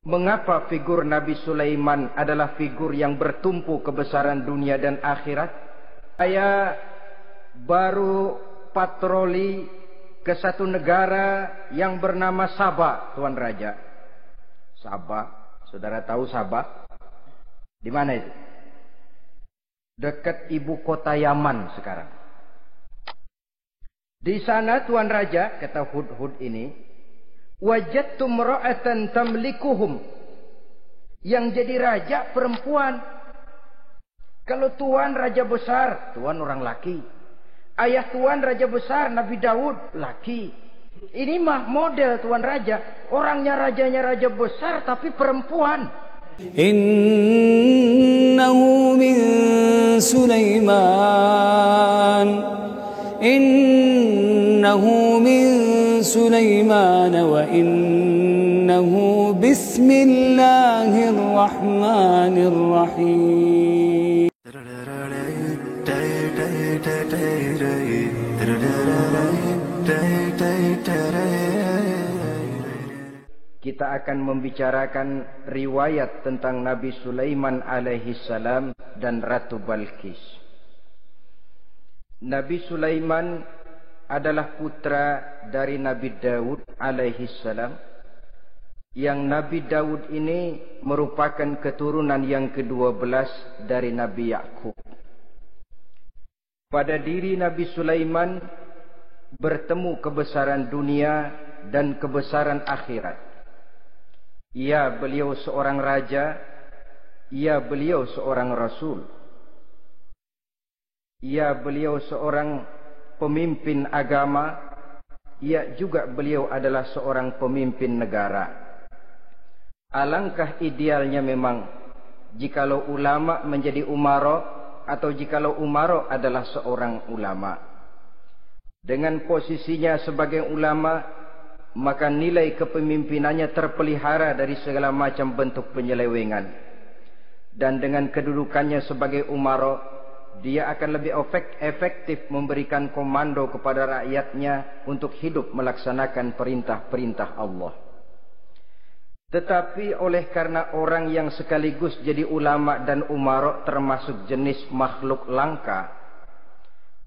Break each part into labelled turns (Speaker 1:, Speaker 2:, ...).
Speaker 1: Mengapa figur Nabi Sulaiman adalah figur yang bertumpu kebesaran dunia dan akhirat? Saya baru patroli ke satu negara yang bernama Sabah, Tuan Raja. Sabah, saudara tahu Sabah? Di mana itu? Dekat ibu kota Yaman sekarang. Di sana Tuan Raja, kata Hudhud ini, wajadtu imra'atan tamlikuhum. Yang jadi raja perempuan. Kalau Tuan raja besar, Tuan orang laki. Ayah Tuan raja besar Nabi Daud laki. Ini mah model Tuan raja. Orangnya rajanya raja besar tapi perempuan.
Speaker 2: Innahu min Sulaiman. Innahu min Sulaiman wa innahu bismillahirrahmanirrahim.
Speaker 1: Kita akan membicarakan riwayat tentang Nabi Sulaiman alaihi salam dan Ratu Balqis. Nabi Sulaiman adalah putra dari Nabi Daud alaihi salam. Yang Nabi Daud ini merupakan keturunan yang ke-12 dari Nabi Yakub. Pada diri Nabi Sulaiman bertemu kebesaran dunia dan kebesaran akhirat. Ya, beliau seorang raja. Ya, beliau seorang rasul. Ya, beliau seorang pemimpin agama. Ya, juga beliau adalah seorang pemimpin negara. Alangkah idealnya memang jikalau ulama menjadi umaro, atau jikalau umaro adalah seorang ulama. Dengan posisinya sebagai ulama, maka nilai kepemimpinannya terpelihara dari segala macam bentuk penyelewengan. Dan dengan kedudukannya sebagai umaro, dia akan lebih efektif memberikan komando kepada rakyatnya untuk hidup melaksanakan perintah-perintah Allah. Tetapi oleh karena orang yang sekaligus jadi ulama dan umaro termasuk jenis makhluk langka,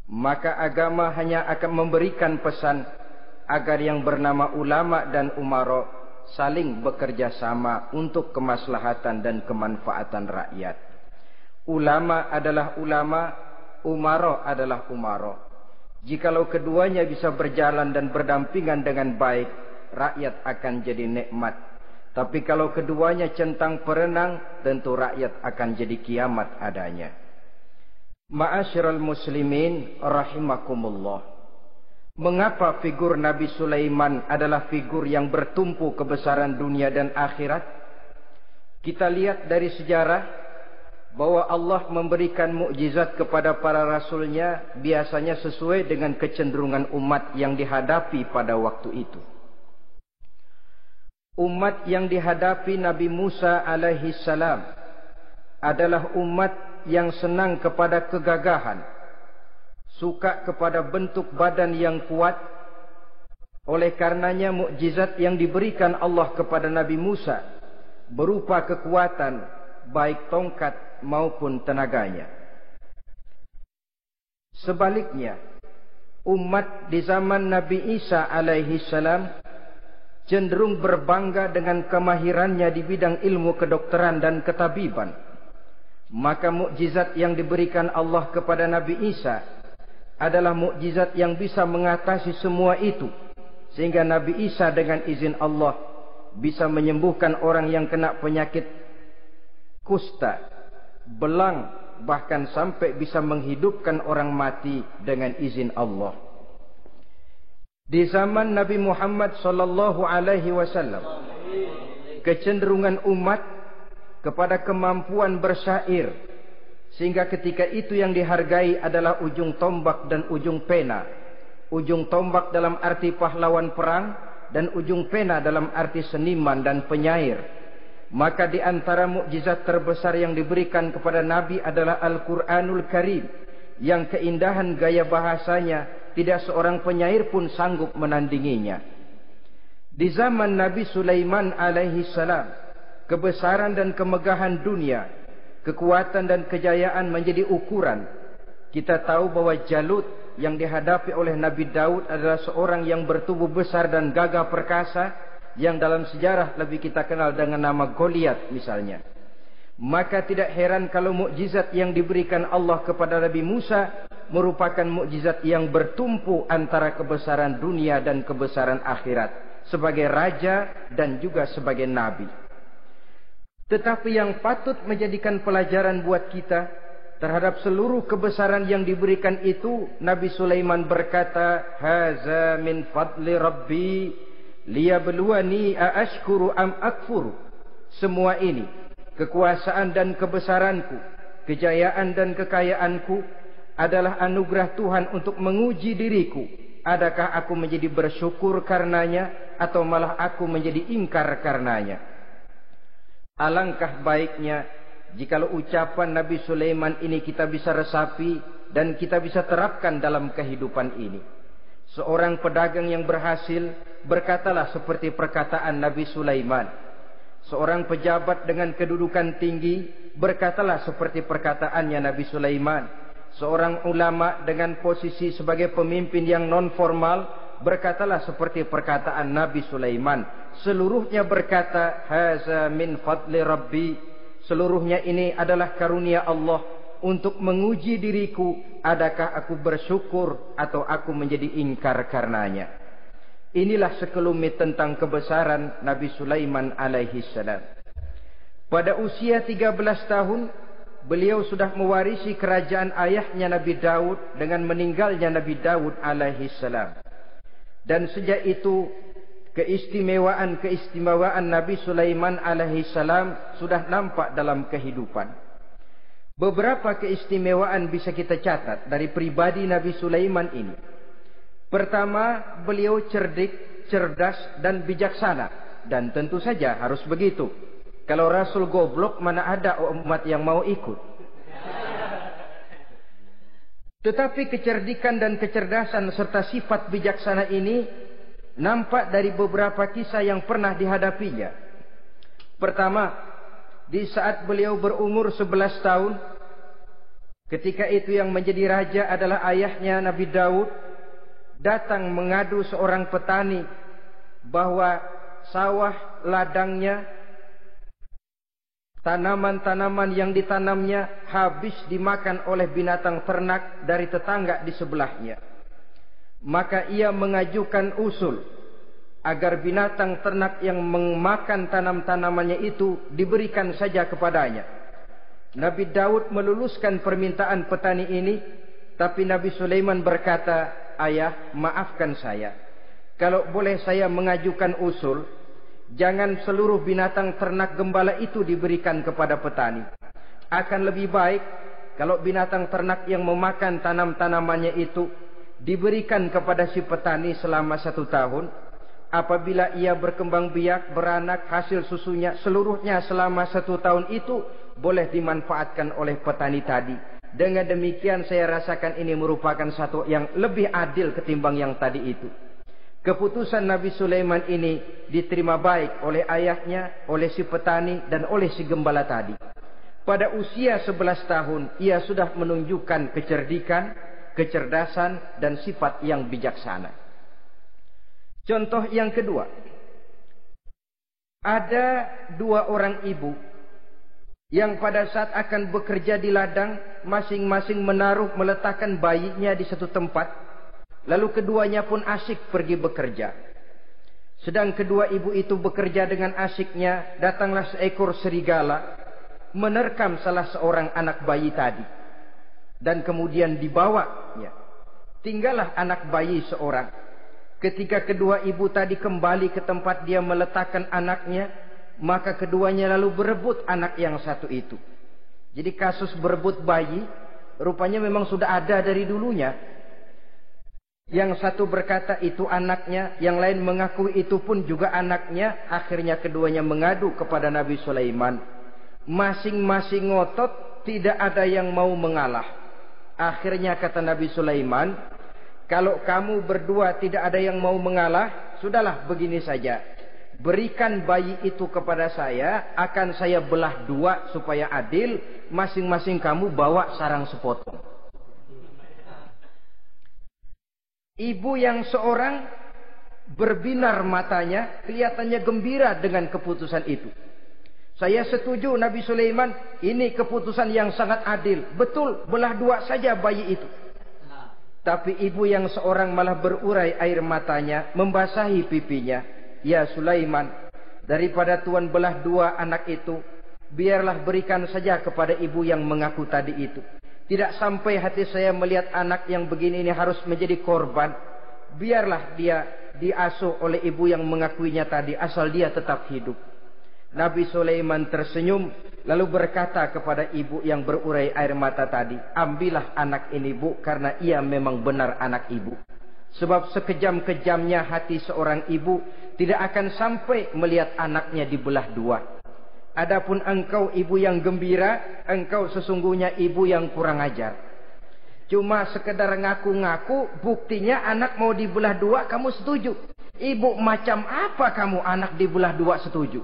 Speaker 1: maka agama hanya akan memberikan pesan agar yang bernama ulama dan umaro saling bekerja sama untuk kemaslahatan dan kemanfaatan rakyat. Ulama adalah ulama, umaro adalah umaro. Jikalau keduanya bisa berjalan dan berdampingan dengan baik, rakyat akan jadi nikmat. Tapi kalau keduanya centang perenang, tentu rakyat akan jadi kiamat adanya. Ma'asyiral muslimin rahimakumullah. Mengapa figur Nabi Sulaiman adalah figur yang bertumpu kebesaran dunia dan akhirat? Kita lihat dari sejarah bahwa Allah memberikan mukjizat kepada para rasulnya biasanya sesuai dengan kecenderungan umat yang dihadapi pada waktu itu. Umat yang dihadapi Nabi Musa alaihi salam adalah umat yang senang kepada kegagahan, suka kepada bentuk badan yang kuat. Oleh karenanya mukjizat yang diberikan Allah kepada Nabi Musa berupa kekuatan baik tongkat maupun tenaganya. Sebaliknya, umat di zaman Nabi Isa alaihi salam cenderung berbangga dengan kemahirannya di bidang ilmu kedokteran dan ketabiban. Maka mukjizat yang diberikan Allah kepada Nabi Isa adalah mukjizat yang bisa mengatasi semua itu, sehingga Nabi Isa dengan izin Allah bisa menyembuhkan orang yang kena penyakit kusta, belang, bahkan sampai bisa menghidupkan orang mati dengan izin Allah. Di zaman Nabi Muhammad sallallahu alaihi wasallam, kecenderungan umat kepada kemampuan bersyair, sehingga ketika itu yang dihargai adalah ujung tombak dan ujung pena. Ujung tombak dalam arti pahlawan perang, dan ujung pena dalam arti seniman dan penyair. Maka di antara mukjizat terbesar yang diberikan kepada Nabi adalah Al-Quranul Karim, yang keindahan gaya bahasanya tidak seorang penyair pun sanggup menandinginya. Di zaman Nabi Sulaiman alaihi salam, kebesaran dan kemegahan dunia, kekuatan dan kejayaan menjadi ukuran, kita tahu bahwa Jalut yang dihadapi oleh Nabi Daud adalah seorang yang bertubuh besar dan gagah perkasa, yang dalam sejarah lebih kita kenal dengan nama Goliat misalnya. Maka tidak heran kalau mukjizat yang diberikan Allah kepada Nabi Musa merupakan mukjizat yang bertumpu antara kebesaran dunia dan kebesaran akhirat, sebagai raja dan juga sebagai nabi. Tetapi yang patut menjadikan pelajaran buat kita terhadap seluruh kebesaran yang diberikan itu, Nabi Sulaiman berkata, "Haza min fadli Rabbi liyabluwani aashkuru am akfur." Semua ini, kekuasaan dan kebesaranku, kejayaan dan kekayaanku, adalah anugerah Tuhan untuk menguji diriku. Adakah aku menjadi bersyukur karenanya, atau malah aku menjadi ingkar karenanya? Alangkah baiknya jikalau ucapan Nabi Sulaiman ini kita bisa resapi dan kita bisa terapkan dalam kehidupan ini. Seorang pedagang yang berhasil berkatalah seperti perkataan Nabi Sulaiman. Seorang pejabat dengan kedudukan tinggi berkatalah seperti perkataannya Nabi Sulaiman. Seorang ulama dengan posisi sebagai pemimpin yang non formal berkatalah seperti perkataan Nabi Sulaiman. Seluruhnya berkata, "Haza min fadli Rabbi." Seluruhnya ini adalah karunia Allah untuk menguji diriku, adakah aku bersyukur atau aku menjadi ingkar karenanya. Inilah sekelumit tentang kebesaran Nabi Sulaiman alaihi salam. Pada usia 13 tahun, beliau sudah mewarisi kerajaan ayahnya Nabi Daud dengan meninggalnya Nabi Daud alaihi salam. Dan sejak itu keistimewaan Nabi Sulaiman alaihi salam sudah nampak dalam kehidupan. Beberapa keistimewaan bisa kita catat dari pribadi Nabi Sulaiman ini. Pertama, beliau cerdik, cerdas dan bijaksana, dan tentu saja harus begitu. Kalau Rasul goblok, mana ada umat yang mau ikut. Tetapi kecerdikan dan kecerdasan serta sifat bijaksana ini nampak dari beberapa kisah yang pernah dihadapinya. Pertama, di saat beliau berumur 11 tahun, ketika itu yang menjadi raja adalah ayahnya Nabi Daud, datang mengadu seorang petani bahwa sawah ladangnya, tanaman-tanaman yang ditanamnya habis dimakan oleh binatang ternak dari tetangga di sebelahnya. Maka ia mengajukan usul agar binatang ternak yang memakan tanam-tanamannya itu diberikan saja kepadanya. Nabi Daud meluluskan permintaan petani ini, tapi Nabi Sulaiman berkata, "Ayah, maafkan saya. Kalau boleh saya mengajukan usul, jangan seluruh binatang ternak gembala itu diberikan kepada petani. Akan lebih baik kalau binatang ternak yang memakan tanam-tanamannya itu diberikan kepada si petani selama 1 tahun. Apabila ia berkembang biak, beranak, hasil susunya seluruhnya selama 1 tahun itu boleh dimanfaatkan oleh petani tadi. Dengan demikian saya rasakan ini merupakan satu yang lebih adil ketimbang yang tadi itu." Keputusan Nabi Sulaiman ini diterima baik oleh ayahnya, oleh si petani, dan oleh si gembala tadi. Pada usia 11 tahun, ia sudah menunjukkan kecerdikan, kecerdasan, dan sifat yang bijaksana. Contoh yang kedua, ada 2 orang ibu yang pada saat akan bekerja di ladang, masing-masing meletakkan bayinya di satu tempat. Lalu keduanya pun asyik pergi bekerja. Sedang kedua ibu itu bekerja dengan asyiknya, datanglah seekor serigala menerkam salah seorang anak bayi tadi. Dan kemudian dibawanya. Tinggallah anak bayi seorang. Ketika kedua ibu tadi kembali ke tempat dia meletakkan anaknya, maka keduanya lalu berebut anak yang satu itu. Jadi kasus berebut bayi rupanya memang sudah ada dari dulunya. Yang satu berkata itu anaknya, yang lain mengaku itu pun juga anaknya. Akhirnya keduanya mengadu kepada Nabi Sulaiman. Masing-masing ngotot, tidak ada yang mau mengalah. Akhirnya kata Nabi Sulaiman, "Kalau kamu berdua tidak ada yang mau mengalah, sudahlah begini saja. berikan bayi itu kepada saya, akan saya belah dua supaya adil, masing-masing kamu bawa sarang sepotong. Ibu yang seorang berbinar matanya, kelihatannya gembira dengan keputusan itu. Saya setuju Nabi Sulaiman, ini keputusan yang sangat adil. Betul, belah dua saja bayi itu. Tapi ibu yang seorang malah berurai air matanya, membasahi pipinya. Ya Sulaiman, daripada Tuhan belah dua anak itu, biarlah berikan saja kepada ibu yang mengaku tadi itu. Tidak sampai hati saya melihat anak yang begini ini harus menjadi korban. Biarlah dia diasuh oleh ibu yang mengakuinya tadi, asal dia tetap hidup. Nabi Sulaiman tersenyum, lalu berkata kepada ibu yang berurai air mata tadi, ambillah anak ini bu, karena ia memang benar anak ibu. Sebab sekejam-kejamnya hati seorang ibu tidak akan sampai melihat anaknya dibelah dua. Adapun engkau ibu yang gembira, engkau sesungguhnya ibu yang kurang ajar. Cuma sekedar ngaku-ngaku, buktinya anak mau dibelah dua kamu setuju. Ibu macam apa kamu anak dibelah dua setuju?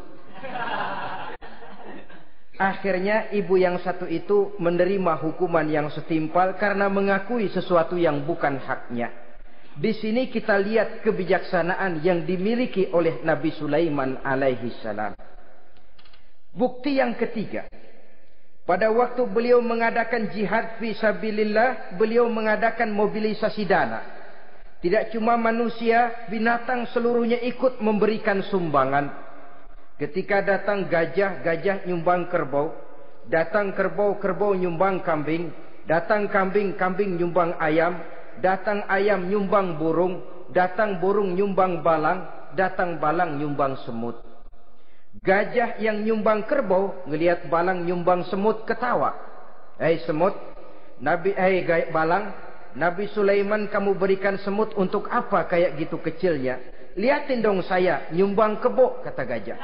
Speaker 1: Akhirnya ibu yang satu itu menerima hukuman yang setimpal karena mengakui sesuatu yang bukan haknya. Di sini kita lihat kebijaksanaan yang dimiliki oleh Nabi Sulaiman alaihi salam. Bukti yang ketiga, pada waktu beliau mengadakan jihad fi sabilillah, beliau mengadakan mobilisasi dana. Tidak cuma manusia, binatang seluruhnya ikut memberikan sumbangan. Ketika datang gajah, gajah nyumbang kerbau. Datang kerbau, kerbau nyumbang kambing. Datang kambing, kambing nyumbang ayam. Datang ayam nyumbang burung. Datang burung nyumbang balang. Datang balang nyumbang semut. Gajah yang nyumbang kerbau ngelihat balang nyumbang semut ketawa. Hei semut, balang, Nabi Sulaiman kamu berikan semut untuk apa kayak gitu kecilnya? Lihatin dong saya nyumbang kebo, kata gajah.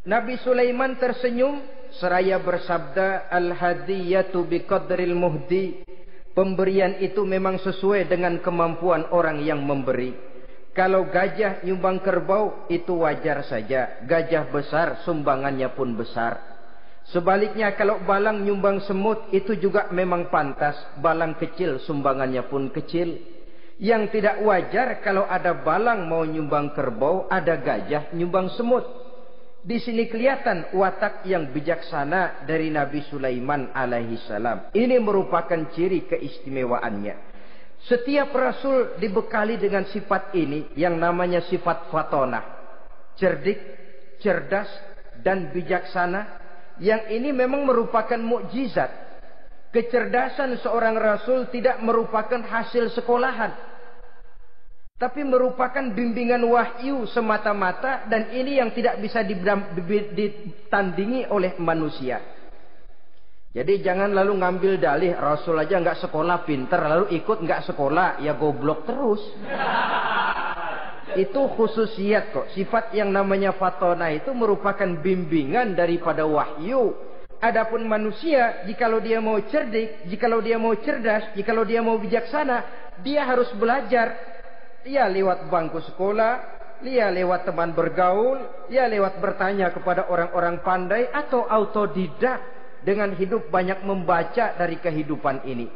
Speaker 1: Nabi Sulaiman tersenyum seraya bersabda, al-hadiyatu biqadril muhdi. Pemberian itu memang sesuai dengan kemampuan orang yang memberi. Kalau gajah nyumbang kerbau itu wajar saja. Gajah besar sumbangannya pun besar. Sebaliknya kalau balang nyumbang semut itu juga memang pantas. Balang kecil sumbangannya pun kecil. Yang tidak wajar kalau ada balang mau nyumbang kerbau, ada gajah nyumbang semut. Di sini kelihatan watak yang bijaksana dari Nabi Sulaiman alaihi salam. Ini merupakan ciri keistimewaannya. Setiap rasul dibekali dengan sifat ini yang namanya sifat fatonah. Cerdik, cerdas, dan bijaksana. Yang ini memang merupakan mukjizat. Kecerdasan seorang rasul tidak merupakan hasil sekolahan, tapi merupakan bimbingan wahyu semata-mata, dan ini yang tidak bisa ditandingi oleh manusia. Jadi jangan lalu ngambil dalih rasul aja nggak sekolah pinter, lalu ikut nggak sekolah ya goblok terus. Itu khususiat kok. Sifat yang namanya fatona itu merupakan bimbingan daripada wahyu. Adapun manusia, jikalau dia mau cerdik, jikalau dia mau cerdas, jikalau dia mau bijaksana, dia harus belajar. Dia lewat bangku sekolah, dia lewat teman bergaul, dia lewat bertanya kepada orang-orang pandai, atau autodidak dengan hidup banyak membaca dari kehidupan ini.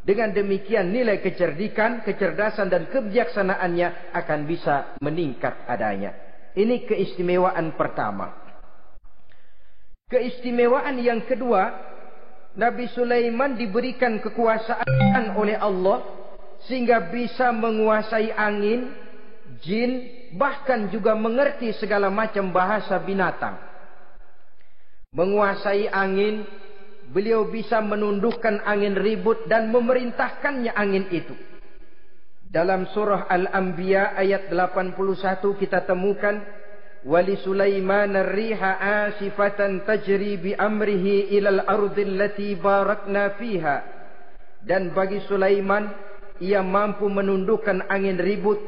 Speaker 1: Dengan demikian nilai kecerdikan, kecerdasan dan kebijaksanaannya akan bisa meningkat adanya. Ini keistimewaan pertama. Keistimewaan yang kedua, Nabi Sulaiman diberikan kekuasaan oleh Allah sehingga bisa menguasai angin, jin, bahkan juga mengerti segala macam bahasa binatang. Menguasai angin, beliau bisa menundukkan angin ribut dan memerintahkannya angin itu. Dalam surah Al-Anbiya ayat 81 kita temukan, wali Sulaiman ar-riha asifatan tajri bi amrihi ilal ardil lati barakna fiha. Dan bagi Sulaiman, ia mampu menundukkan angin ribut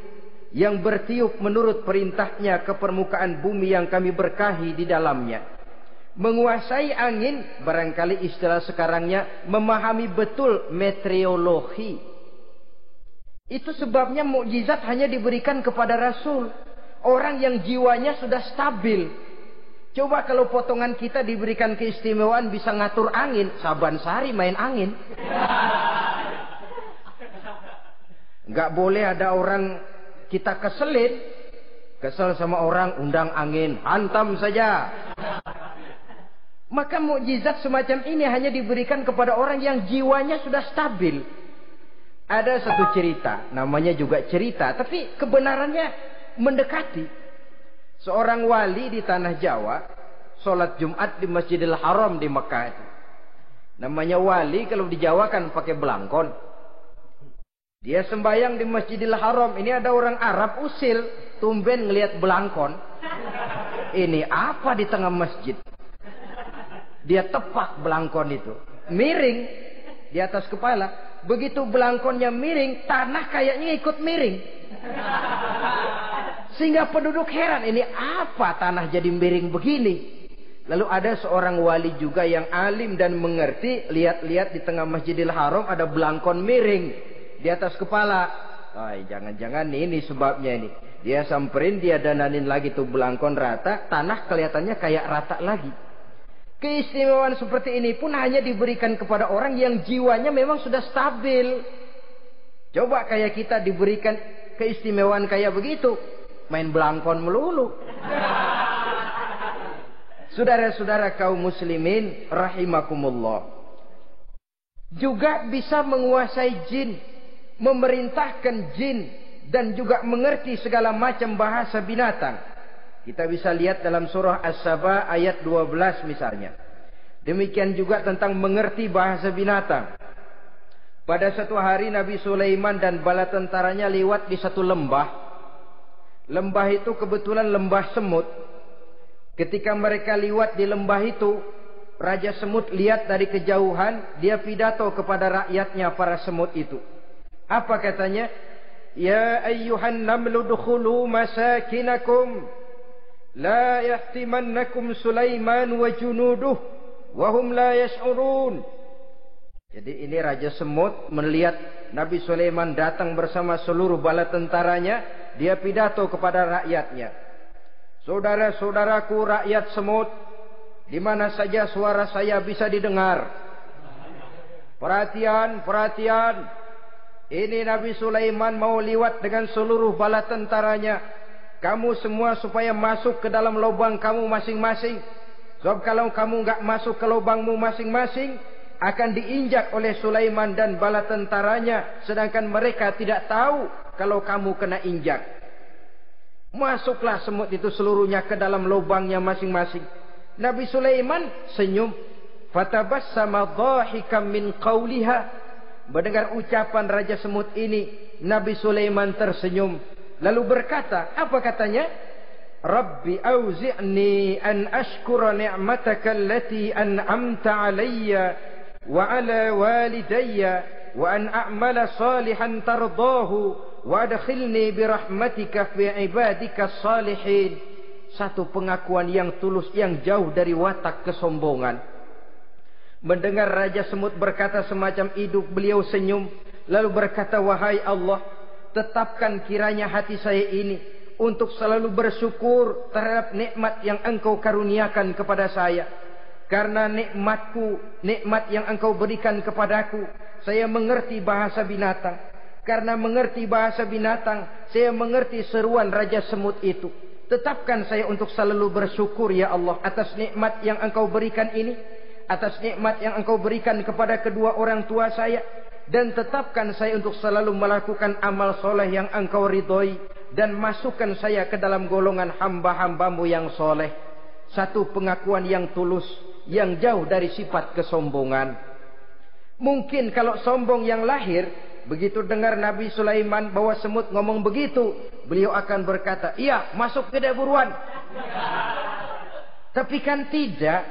Speaker 1: yang bertiup menurut perintahnya ke permukaan bumi yang kami berkahi di dalamnya. Menguasai angin, barangkali istilah sekarangnya, memahami betul meteorologi. Itu sebabnya mukjizat hanya diberikan kepada Rasul. Orang yang jiwanya sudah stabil. Coba kalau potongan kita diberikan keistimewaan bisa ngatur angin, Saban Sari main angin. Nggak boleh ada orang kita keselin, kesel sama orang, undang angin, hantam saja. Maka mukjizat semacam ini hanya diberikan kepada orang yang jiwanya sudah stabil. Ada satu cerita, namanya juga cerita, tapi kebenarannya mendekati. Seorang wali di tanah Jawa, sholat Jumat di Masjidil Haram di Mekah itu. Namanya wali kalau di Jawa kan pakai belangkon. Dia sembahyang di Masjidil Haram. Ini ada orang Arab usil, tumben ngelihat belangkon. Ini apa di tengah masjid? Dia tepak belangkon itu, miring di atas kepala. Begitu belangkonnya miring, tanah kayaknya ikut miring. Sehingga penduduk heran, ini apa tanah jadi miring begini? Lalu ada seorang wali juga yang alim dan mengerti, lihat-lihat di tengah Masjidil Haram ada belangkon miring di atas kepala. Jangan-jangan ini sebabnya ini. Dia samperin, dia dananin lagi tuh belangkon rata, tanah kelihatannya kayak rata lagi. Keistimewaan seperti ini pun hanya diberikan kepada orang yang jiwanya memang sudah stabil. Coba kayak kita diberikan keistimewaan kayak begitu, main belangkon melulu. Saudara-saudara kaum muslimin rahimakumullah, juga bisa menguasai jin, memerintahkan jin, dan juga mengerti segala macam bahasa binatang. Kita bisa lihat dalam surah As-Saba ayat 12 misalnya. Demikian juga tentang mengerti bahasa binatang. Pada satu hari Nabi Sulaiman dan bala tentaranya lewat di satu lembah. Lembah itu kebetulan lembah semut. Ketika mereka lewat di lembah itu, Raja Semut lihat dari kejauhan, dia pidato kepada rakyatnya para semut itu. Apa katanya? Ya ayyuhan namlu dukhulu masakinakum. La yahtimannakum Sulaiman wa junuduh wa hum la yash'urun. Jadi ini Raja Semut melihat Nabi Sulaiman datang bersama seluruh bala tentaranya, dia pidato kepada rakyatnya. Saudara-saudaraku rakyat semut, di mana saja suara saya bisa didengar. Perhatian, perhatian. Ini Nabi Sulaiman mau liwat dengan seluruh bala tentaranya. Kamu semua supaya masuk ke dalam lubang kamu masing-masing. Sebab kalau kamu enggak masuk ke lubangmu masing-masing, akan diinjak oleh Sulaiman dan bala tentaranya. Sedangkan mereka tidak tahu kalau kamu kena injak. Masuklah semut itu seluruhnya ke dalam lubangnya masing-masing. Nabi Sulaiman senyum. Fatabassama dhahikam min qawliha. Mendengar ucapan Raja Semut ini, Nabi Sulaiman tersenyum. Lalu berkata, apa katanya? Rabbi auzi'ni an ashkura ni'mataka allati an'amta alayya wa ala walidayya wa an a'mala salihan tardahu wa adkhilni birahmatika fi ibadika salihin. Satu pengakuan yang tulus, yang jauh dari watak kesombongan. Mendengar Raja Semut berkata semacam itu, beliau senyum. Lalu berkata, wahai Allah, tetapkan kiranya hati saya ini untuk selalu bersyukur terhadap nikmat yang Engkau karuniakan kepada saya. Karena nikmatku, nikmat yang Engkau berikan kepadaku, saya mengerti bahasa binatang. Karena mengerti bahasa binatang, saya mengerti seruan Raja Semut itu. Tetapkan saya untuk selalu bersyukur ya Allah atas nikmat yang Engkau berikan ini, atas nikmat yang Engkau berikan kepada kedua orang tua saya. Dan tetapkan saya untuk selalu melakukan amal soleh yang Engkau ridhoi. Dan masukkan saya ke dalam golongan hamba-hambamu yang soleh. Satu pengakuan yang tulus, yang jauh dari sifat kesombongan. Mungkin kalau sombong yang lahir, begitu dengar Nabi Sulaiman bawa semut ngomong begitu, beliau akan berkata, iya masuk tidak buruan. Tapi kan tidak.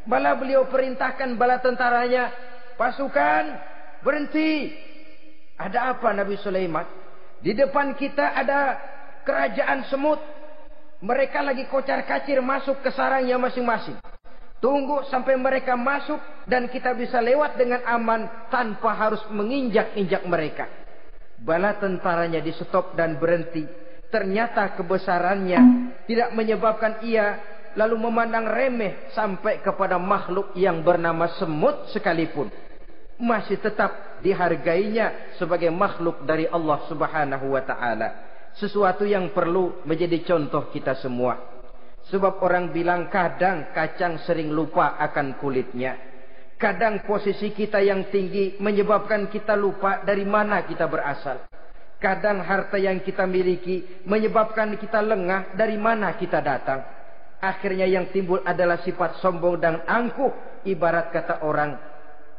Speaker 1: Malah beliau perintahkan bala tentaranya, pasukan berhenti. Ada apa Nabi Sulaiman? Di depan kita ada kerajaan semut. Mereka lagi kocar-kacir masuk ke sarangnya masing-masing. Tunggu sampai mereka masuk dan kita bisa lewat dengan aman tanpa harus menginjak-injak mereka. Bala tentaranya di stop dan berhenti. ternyata kebesarannya tidak menyebabkan ia lalu memandang remeh sampai kepada makhluk yang bernama semut sekalipun, masih tetap dihargainya sebagai makhluk dari Allah Subhanahu wa taala. Sesuatu yang perlu menjadi contoh kita semua. Sebab orang bilang kadang kacang sering lupa akan kulitnya. Kadang posisi kita yang tinggi menyebabkan kita lupa dari mana kita berasal. Kadang harta yang kita miliki menyebabkan kita lengah dari mana kita datang. Akhirnya yang timbul adalah sifat sombong dan angkuh. Ibarat kata orang,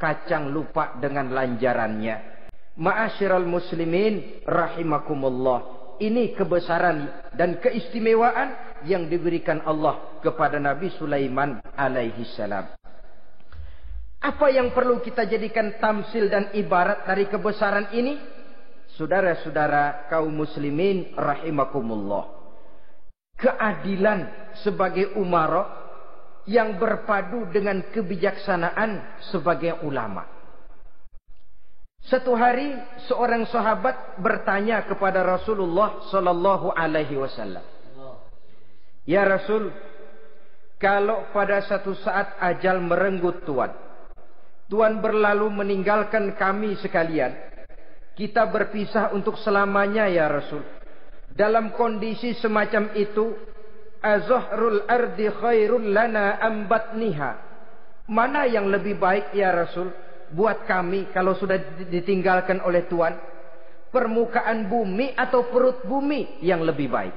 Speaker 1: kacang lupa dengan lanjarannya. Ma'asyiral muslimin rahimakumullah. Ini kebesaran dan keistimewaan yang diberikan Allah kepada Nabi Sulaiman alaihi salam. Apa yang perlu kita jadikan tamsil dan ibarat dari kebesaran ini? Saudara-saudara kaum muslimin rahimakumullah. Keadilan sebagai umara yang berpadu dengan kebijaksanaan sebagai ulama. Satu hari seorang sahabat bertanya kepada Rasulullah sallallahu alaihi wasallam, "Ya Rasul, kalau pada satu saat ajal merenggut Tuhan berlalu meninggalkan kami sekalian, kita berpisah untuk selamanya ya Rasul. Dalam kondisi semacam itu, azahrul ardi khairul lana am batniha? Mana yang lebih baik ya Rasul buat kami kalau sudah ditinggalkan oleh Tuhan? Permukaan bumi atau perut bumi yang lebih baik?"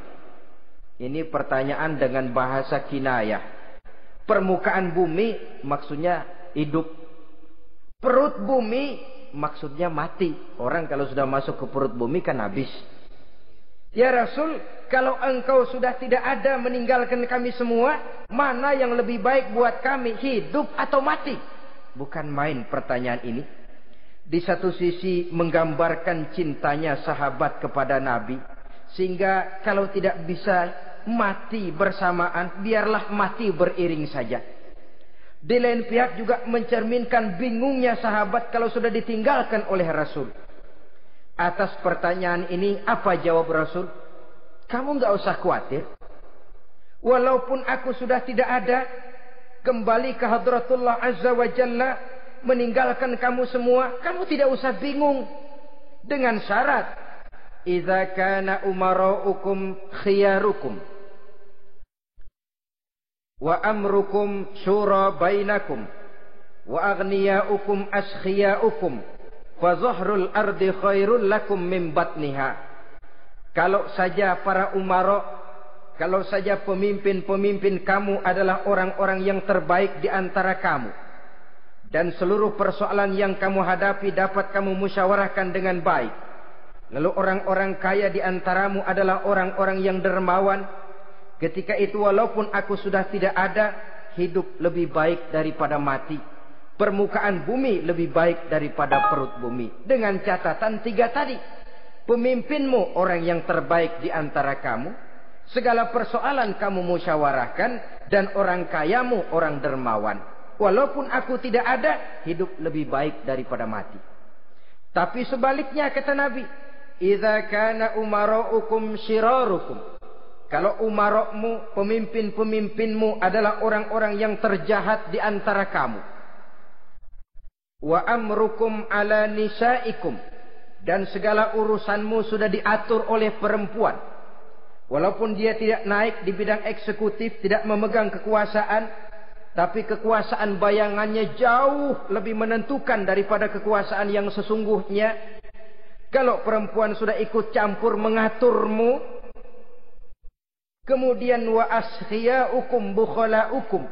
Speaker 1: Ini pertanyaan dengan bahasa kinayah. Permukaan bumi maksudnya hidup. Perut bumi maksudnya mati. Orang kalau sudah masuk ke perut bumi kan habis. "Ya Rasul, kalau engkau sudah tidak ada meninggalkan kami semua, mana yang lebih baik buat kami, hidup atau mati?" Bukan main pertanyaan ini. Di satu sisi menggambarkan cintanya sahabat kepada Nabi, sehingga kalau tidak bisa mati bersamaan, biarlah mati beriring saja. Di lain pihak juga mencerminkan bingungnya sahabat kalau sudah ditinggalkan oleh Rasul. Atas pertanyaan ini apa jawab Rasul? "Kamu enggak usah khawatir. Walaupun aku sudah tidak ada, kembali ke hadratullah azza wa jalla, meninggalkan kamu semua, kamu tidak usah bingung. Dengan syarat, idza kana umaraukum khiyarukum wa amrukum syura bainakum wa aghniyaukum askhiyaukum fa zahrul ardi khairul lakum min batniha." Kalau saja para umara, kalau saja pemimpin-pemimpin kamu adalah orang-orang yang terbaik di antara kamu, dan seluruh persoalan yang kamu hadapi dapat kamu musyawarahkan dengan baik, lalu orang-orang kaya di antaramu adalah orang-orang yang dermawan, ketika itu walaupun aku sudah tidak ada, hidup lebih baik daripada mati. Permukaan bumi lebih baik daripada perut bumi. Dengan catatan tiga tadi. Pemimpinmu orang yang terbaik di antara kamu, segala persoalan kamu musyawarahkan, dan orang kayamu orang dermawan. Walaupun aku tidak ada, hidup lebih baik daripada mati. Tapi sebaliknya kata Nabi, idza kana umaraukum syirarukum. Kalau umarokmu, pemimpin-pemimpinmu adalah orang-orang yang terjahat di antara kamu. Wa amrukum ala nisaikum. Dan segala urusanmu sudah diatur oleh perempuan. Walaupun dia tidak naik di bidang eksekutif, tidak memegang kekuasaan, tapi kekuasaan bayangannya jauh lebih menentukan daripada kekuasaan yang sesungguhnya. Kalau perempuan sudah ikut campur mengaturmu, kemudian wa askhiyaukum bukhalaukum.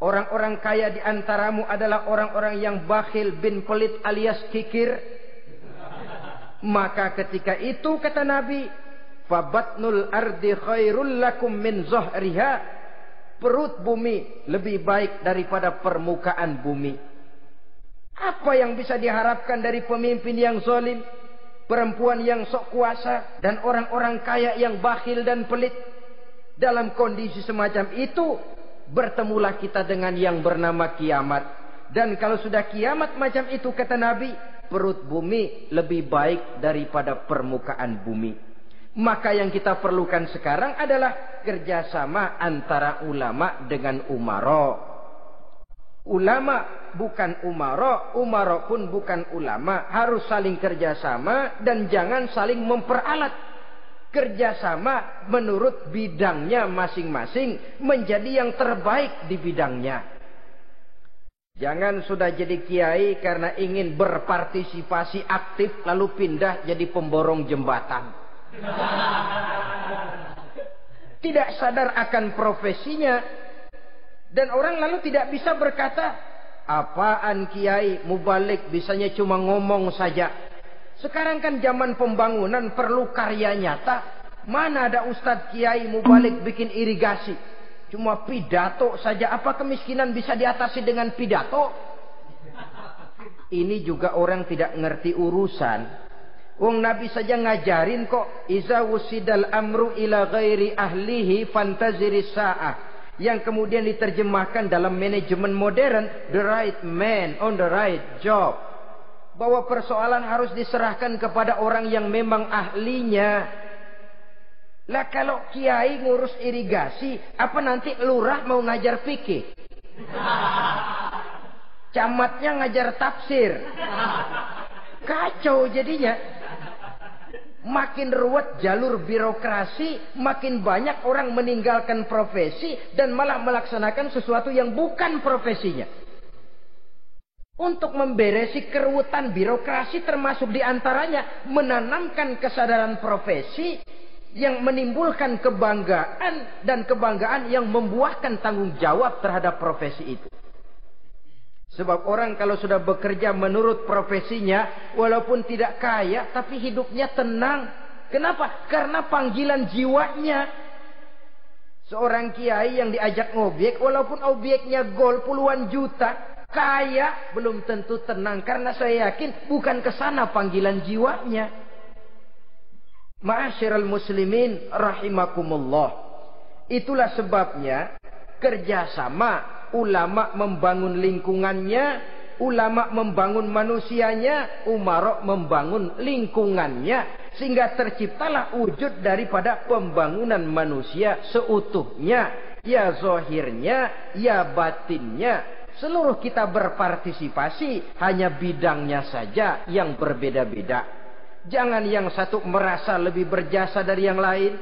Speaker 1: Orang-orang kaya di antaramu adalah orang-orang yang bakhil bin pelit alias kikir. Maka ketika itu kata Nabi, fabatnul ardi khairul lakum min zahriha. Perut bumi lebih baik daripada permukaan bumi. Apa yang bisa diharapkan dari pemimpin yang zalim, perempuan yang sok kuasa, dan orang-orang kaya yang bakhil dan pelit? Dalam kondisi semacam itu, bertemulah kita dengan yang bernama kiamat. Dan kalau sudah kiamat macam itu kata Nabi, perut bumi lebih baik daripada permukaan bumi. Maka yang kita perlukan sekarang adalah kerjasama antara ulama dengan umara. Ulama bukan umara, umara pun bukan ulama. Harus saling kerjasama dan jangan saling memperalat. Kerjasama menurut bidangnya masing-masing menjadi yang terbaik di bidangnya. Jangan sudah jadi kiai karena ingin berpartisipasi aktif lalu pindah jadi pemborong jembatan. Tidak sadar akan profesinya. Dan orang lalu tidak bisa berkata, apaan kiai mubalik bisanya cuma ngomong saja. Sekarang kan zaman pembangunan perlu karya nyata. Mana ada ustadz kiai mubalik bikin irigasi. Cuma pidato saja. Apa kemiskinan bisa diatasi dengan pidato? Ini juga orang tidak ngerti urusan. Wong Nabi saja ngajarin kok. Iza wusidal amru ila ghairi ahlihi fantaziri sa'ah. Yang kemudian diterjemahkan dalam manajemen modern. The right man on the right job. Bahwa persoalan harus diserahkan kepada orang yang memang ahlinya. Lah kalau kiai ngurus irigasi. Apa nanti lurah mau ngajar fikih? Camatnya ngajar tafsir. Kacau jadinya. Makin ruwet jalur birokrasi, makin banyak orang meninggalkan profesi dan malah melaksanakan sesuatu yang bukan profesinya. Untuk memberesi keruwetan birokrasi termasuk diantaranya menanamkan kesadaran profesi yang menimbulkan kebanggaan dan kebanggaan yang membuahkan tanggung jawab terhadap profesi itu. Sebab orang kalau sudah bekerja menurut profesinya, walaupun tidak kaya, tapi hidupnya tenang. Kenapa? Karena panggilan jiwanya. Seorang kiai yang diajak ngobjek, walaupun objeknya gol puluhan juta, kaya, belum tentu tenang. Karena saya yakin bukan ke sana panggilan jiwanya. Ma'asyiral muslimin rahimakumullah. Itulah sebabnya kerjasama. Ulama membangun lingkungannya, ulama membangun manusianya, umara membangun lingkungannya, sehingga terciptalah wujud daripada pembangunan manusia seutuhnya, ya zahirnya, ya batinnya. Seluruh kita berpartisipasi, hanya bidangnya saja yang berbeda-beda. Jangan yang satu merasa lebih berjasa dari yang lain,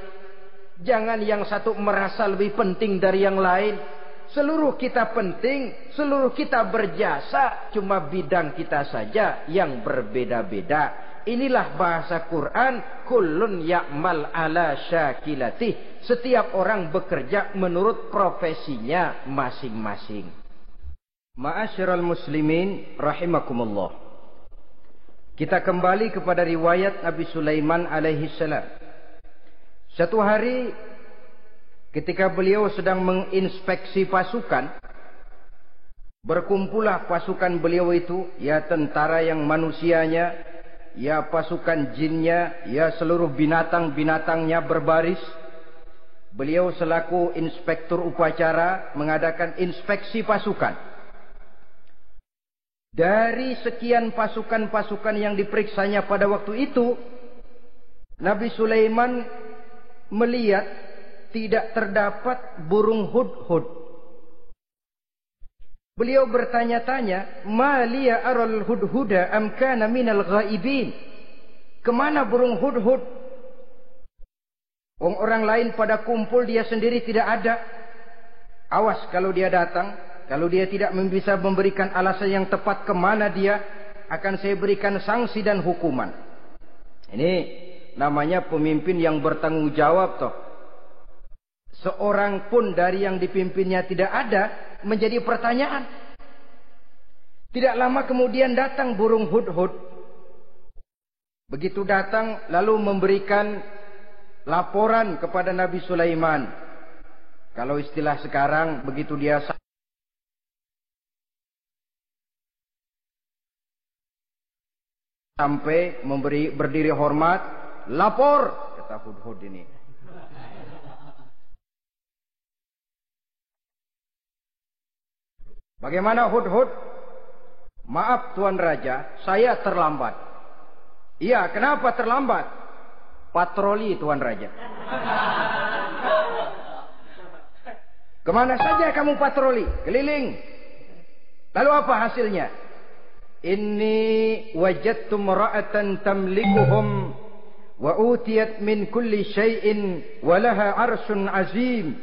Speaker 1: jangan yang satu merasa lebih penting dari yang lain. Seluruh kita penting, seluruh kita berjasa, cuma bidang kita saja yang berbeda-beda. Inilah bahasa Quran, kullun ya'mal ala syakilatih. Setiap orang bekerja menurut profesinya masing-masing. Ma'asyiral muslimin rahimakumullah. Kita kembali kepada riwayat Nabi Sulaiman alaihi salam. Satu hari ketika beliau sedang menginspeksi pasukan, berkumpullah pasukan beliau itu, ya tentara yang manusianya, ya pasukan jinnya, ya seluruh binatang-binatangnya berbaris. Beliau selaku inspektur upacara mengadakan inspeksi pasukan. Dari sekian pasukan-pasukan yang diperiksanya pada waktu itu, Nabi Sulaiman melihat tidak terdapat burung hudhud. Beliau bertanya-tanya, "Ma liya aral hudhuda am kana minal ghaibin?" Kemana burung hudhud? Orang lain pada kumpul, dia sendiri tidak ada. Awas kalau dia datang, kalau dia tidak bisa memberikan alasan yang tepat kemana dia, akan saya berikan sanksi dan hukuman. Ini namanya pemimpin yang bertanggung jawab toh. Seorang pun dari yang dipimpinnya tidak ada, menjadi pertanyaan. Tidak lama kemudian datang burung hudhud. Begitu datang lalu memberikan laporan kepada Nabi Sulaiman. Kalau istilah sekarang, begitu dia sampai berdiri hormat, lapor, kata hudhud ini. Bagaimana hudhud? Maaf Tuan Raja, saya terlambat. Iya, kenapa terlambat? Patroli Tuan Raja. Kemana saja kamu patroli? Keliling. Lalu apa hasilnya? Inni wajadtu imra'atan tamlikuhum wa utiyat min kulli syai'in wa laha 'arsyun 'azim.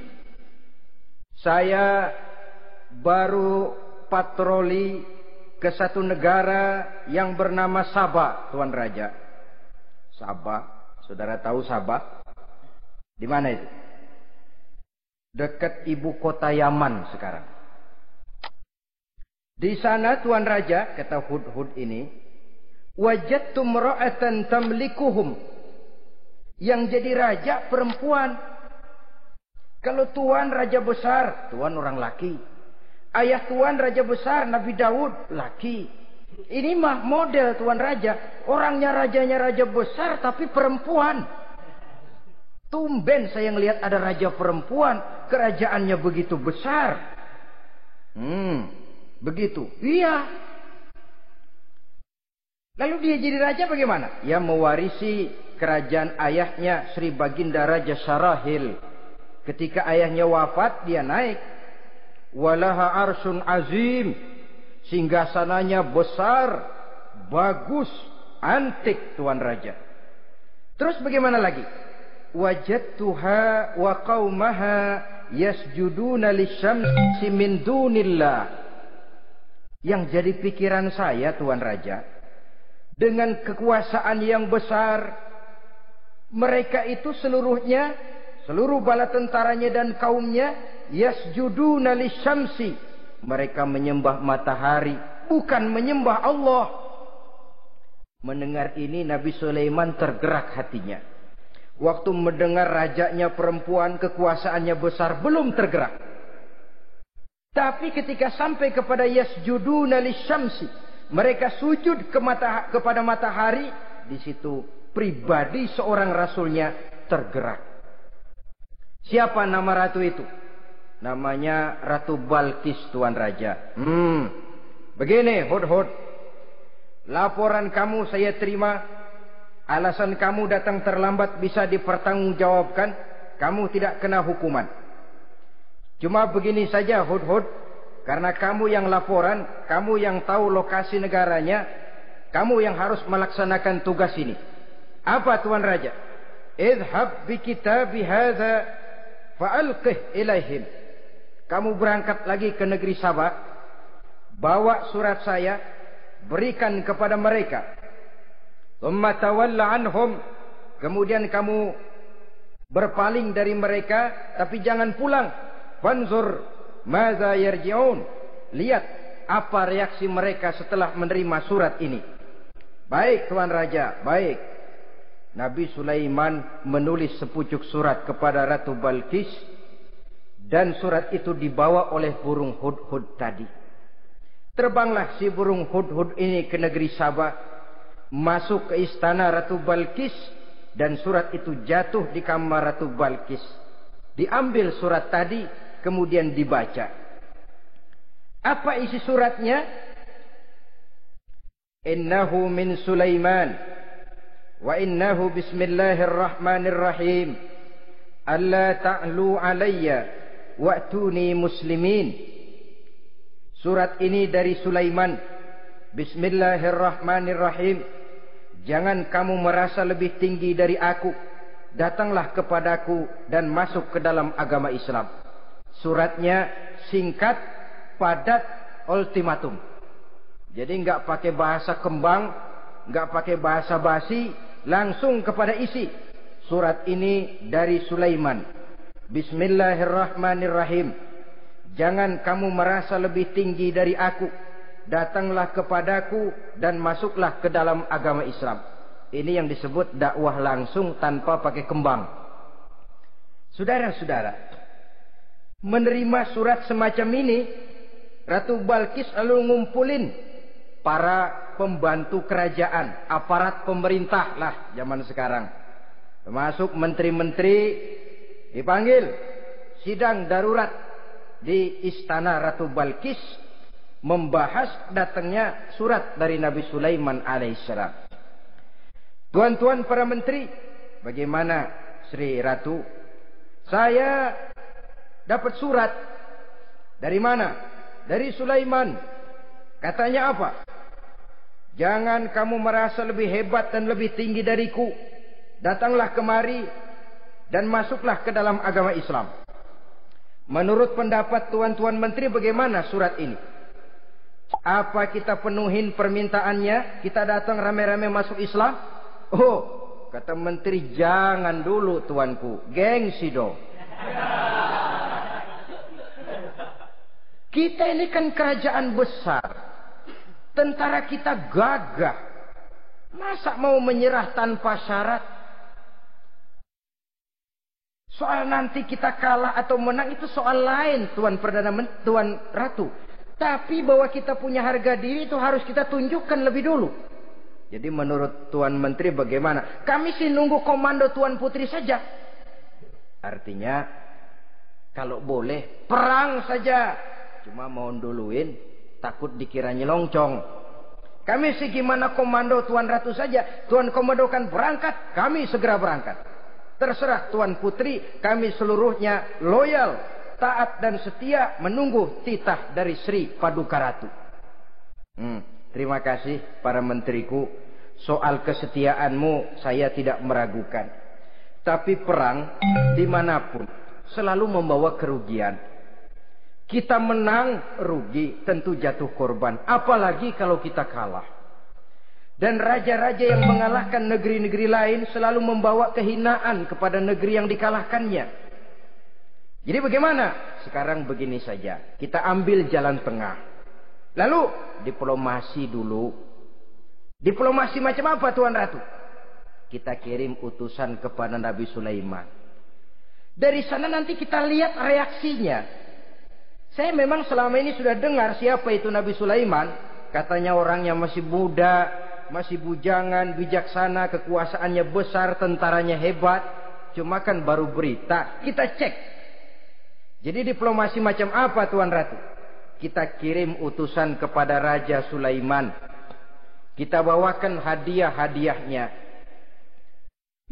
Speaker 1: Saya baru patroli ke satu negara yang bernama Sabah, Tuan Raja. Sabah, saudara tahu Sabah? Di mana itu? Dekat ibu kota Yaman sekarang. Di sana Tuan Raja, kata Hudhud ini, wajadtu imra'atan tamlikuhum. Yang jadi raja perempuan. Kalau Tuan raja besar, Tuan orang laki. Ayah Tuan raja besar, Nabi Daud, laki. Ini mah model Tuan Raja. Orangnya rajanya raja besar tapi perempuan. Tumben saya ngelihat ada raja perempuan. Kerajaannya begitu besar. Begitu. Iya. Lalu dia jadi raja bagaimana? Ya mewarisi kerajaan ayahnya Sri Baginda Raja Syarahil. Ketika ayahnya wafat dia naik. Walaha arsyun azim. Singgasananya besar, bagus, antik Tuan Raja. Terus bagaimana lagi? Wajadtuha wa qaumaha yasjuduna lisyamsi min dunillah. Yang jadi pikiran saya Tuan Raja, dengan kekuasaan yang besar, mereka itu seluruhnya, seluruh bala tentaranya dan kaumnya yasjuduna lisyamsi. Mereka menyembah matahari, bukan menyembah Allah. Mendengar ini Nabi Sulaiman tergerak hatinya. Waktu mendengar rajanya perempuan, kekuasaannya besar, belum tergerak. Tapi ketika sampai kepada yasjuduna lisyamsi, mereka sujud kepada matahari, di situ pribadi seorang rasulnya tergerak. Siapa nama ratu itu? Namanya Ratu Balkis Tuan Raja. Begini Hudhud, laporan kamu saya terima. Alasan kamu datang terlambat bisa dipertanggungjawabkan. Kamu tidak kena hukuman. Cuma begini saja Hudhud, karena kamu yang laporan, kamu yang tahu lokasi negaranya, kamu yang harus melaksanakan tugas ini. Apa Tuan Raja? Idhab bi kitabi hadza fa'alqih ilaihim. Kamu berangkat lagi ke negeri Sabah, bawa surat saya, berikan kepada mereka. Thumma tawalla anhum. Kemudian kamu berpaling dari mereka, tapi jangan pulang. Fanzur madza yarji'un. Lihat apa reaksi mereka setelah menerima surat ini. Baik Tuan Raja, baik. Nabi Sulaiman menulis sepucuk surat kepada Ratu Balkis. Dan surat itu dibawa oleh burung Hudhud tadi. Terbanglah si burung Hudhud ini ke negeri Sabah. Masuk ke istana Ratu Balkis. Dan surat itu jatuh di kamar Ratu Balkis. Diambil surat tadi, kemudian dibaca. Apa isi suratnya? Innahu min Sulaiman. Wa innahu bismillahirrahmanirrahim. Alla ta'lu alayya. Wa'tuni muslimin. Surat ini dari Sulaiman. Bismillahirrahmanirrahim. Jangan kamu merasa lebih tinggi dari aku. Datanglah kepadaku dan masuk ke dalam agama Islam. Suratnya singkat, padat, ultimatum. Jadi enggak pakai bahasa kembang, enggak pakai bahasa basi, langsung kepada isi. Surat ini dari Sulaiman. Bismillahirrahmanirrahim. Jangan kamu merasa lebih tinggi dari aku. Datanglah kepadaku dan masuklah ke dalam agama Islam. Ini yang disebut dakwah langsung tanpa pakai kembang. Saudara-saudara, menerima surat semacam ini, Ratu Balkis lalu ngumpulin para pembantu kerajaan, aparat pemerintah lah zaman sekarang. Termasuk menteri-menteri dipanggil sidang darurat di istana Ratu Balkis membahas datangnya surat dari Nabi Sulaiman alaihissalam. Tuan-tuan para menteri, Bagaimana Sri Ratu? Saya dapat surat. Dari mana? Dari Sulaiman. Katanya apa? Jangan kamu merasa lebih hebat dan lebih tinggi dariku. Datanglah kemari dan masuklah ke dalam agama Islam. Menurut pendapat tuan-tuan menteri, bagaimana surat ini? Apa kita penuhin permintaannya? Kita datang rame-rame masuk Islam? Oh, kata menteri, jangan dulu tuanku. Gengsi dong. Kita ini kan kerajaan besar. Tentara kita gagah. Masa mau menyerah tanpa syarat? Soal nanti kita kalah atau menang itu soal lain, Tuan Ratu. Tapi bahwa kita punya harga diri itu harus kita tunjukkan lebih dulu. Jadi menurut Tuan Menteri bagaimana? Kami sih nunggu komando Tuan Putri saja. Artinya kalau boleh perang saja. Cuma mau duluin takut dikira nyelongcong. Kami sih gimana komando Tuan Ratu saja. Tuan komandokan berangkat, kami segera berangkat. Terserah Tuan Putri, kami seluruhnya loyal, taat dan setia menunggu titah dari Sri Paduka Ratu. Terima kasih para menteriku. Soal kesetiaanmu saya tidak meragukan. Tapi perang dimanapun selalu membawa kerugian. Kita menang rugi, tentu jatuh korban. Apalagi kalau kita kalah. Dan raja-raja yang mengalahkan negeri-negeri lain selalu membawa kehinaan kepada negeri yang dikalahkannya. Jadi bagaimana? Sekarang begini saja. Kita ambil jalan tengah. Lalu diplomasi dulu. Diplomasi macam apa Tuan Ratu? Kita kirim utusan kepada Nabi Sulaiman. Dari sana nanti kita lihat reaksinya. Saya memang selama ini sudah dengar siapa itu Nabi Sulaiman. Katanya orangnya masih muda, masih bujangan, bijaksana, kekuasaannya besar, tentaranya hebat. Cuma kan baru berita, kita cek. Jadi diplomasi macam apa Tuan Ratu? Kita kirim utusan kepada Raja Sulaiman. Kita bawakan hadiah-hadiahnya.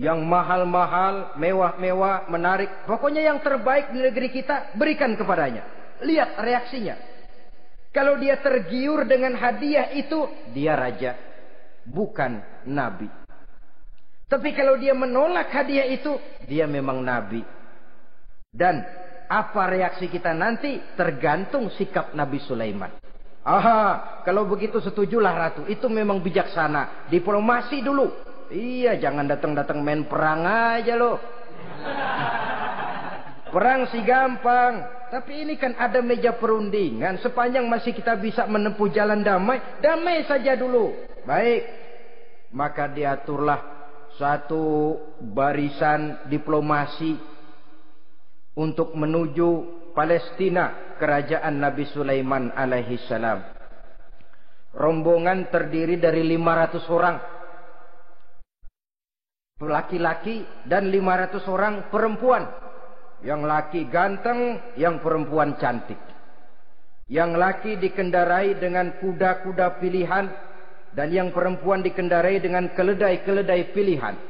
Speaker 1: Yang mahal-mahal, mewah-mewah, menarik. Pokoknya yang terbaik di negeri kita, berikan kepadanya. Lihat reaksinya. Kalau dia tergiur dengan hadiah itu, dia raja. Bukan nabi. Tapi kalau dia menolak hadiah itu, dia memang nabi. Dan apa reaksi kita nanti tergantung sikap Nabi Sulaiman. Aha, kalau begitu setujulah Ratu. Itu memang bijaksana. Diplomasi dulu. Iya, jangan datang-datang main perang aja loh. Perang sih gampang. Tapi ini kan ada meja perundingan. Sepanjang masih kita bisa menempuh jalan damai, damai saja dulu. Baik, maka diaturlah satu barisan diplomasi untuk menuju Palestina, kerajaan Nabi Sulaiman alaihi salam. Rombongan terdiri dari 500 orang laki-laki dan 500 orang perempuan. Yang laki ganteng, yang perempuan cantik. Yang laki dikendarai dengan kuda-kuda pilihan, dan yang perempuan dikendarai dengan keledai-keledai pilihan.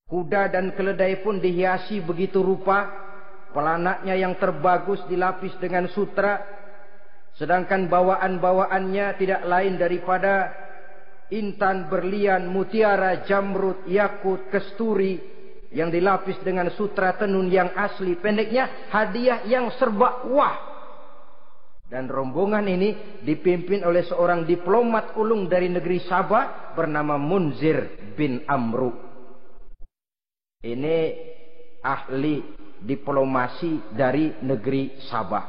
Speaker 1: Kuda dan keledai pun dihiasi begitu rupa. Pelanaknya yang terbagus dilapis dengan sutra. Sedangkan bawaan-bawaannya tidak lain daripada intan, berlian, mutiara, jamrud, yakut, kesturi, yang dilapis dengan sutra tenun yang asli. Pendeknya hadiah yang serba wah. Dan rombongan ini dipimpin oleh seorang diplomat ulung dari negeri Sabah bernama Munzir bin Amru. Ini ahli diplomasi dari negeri Sabah.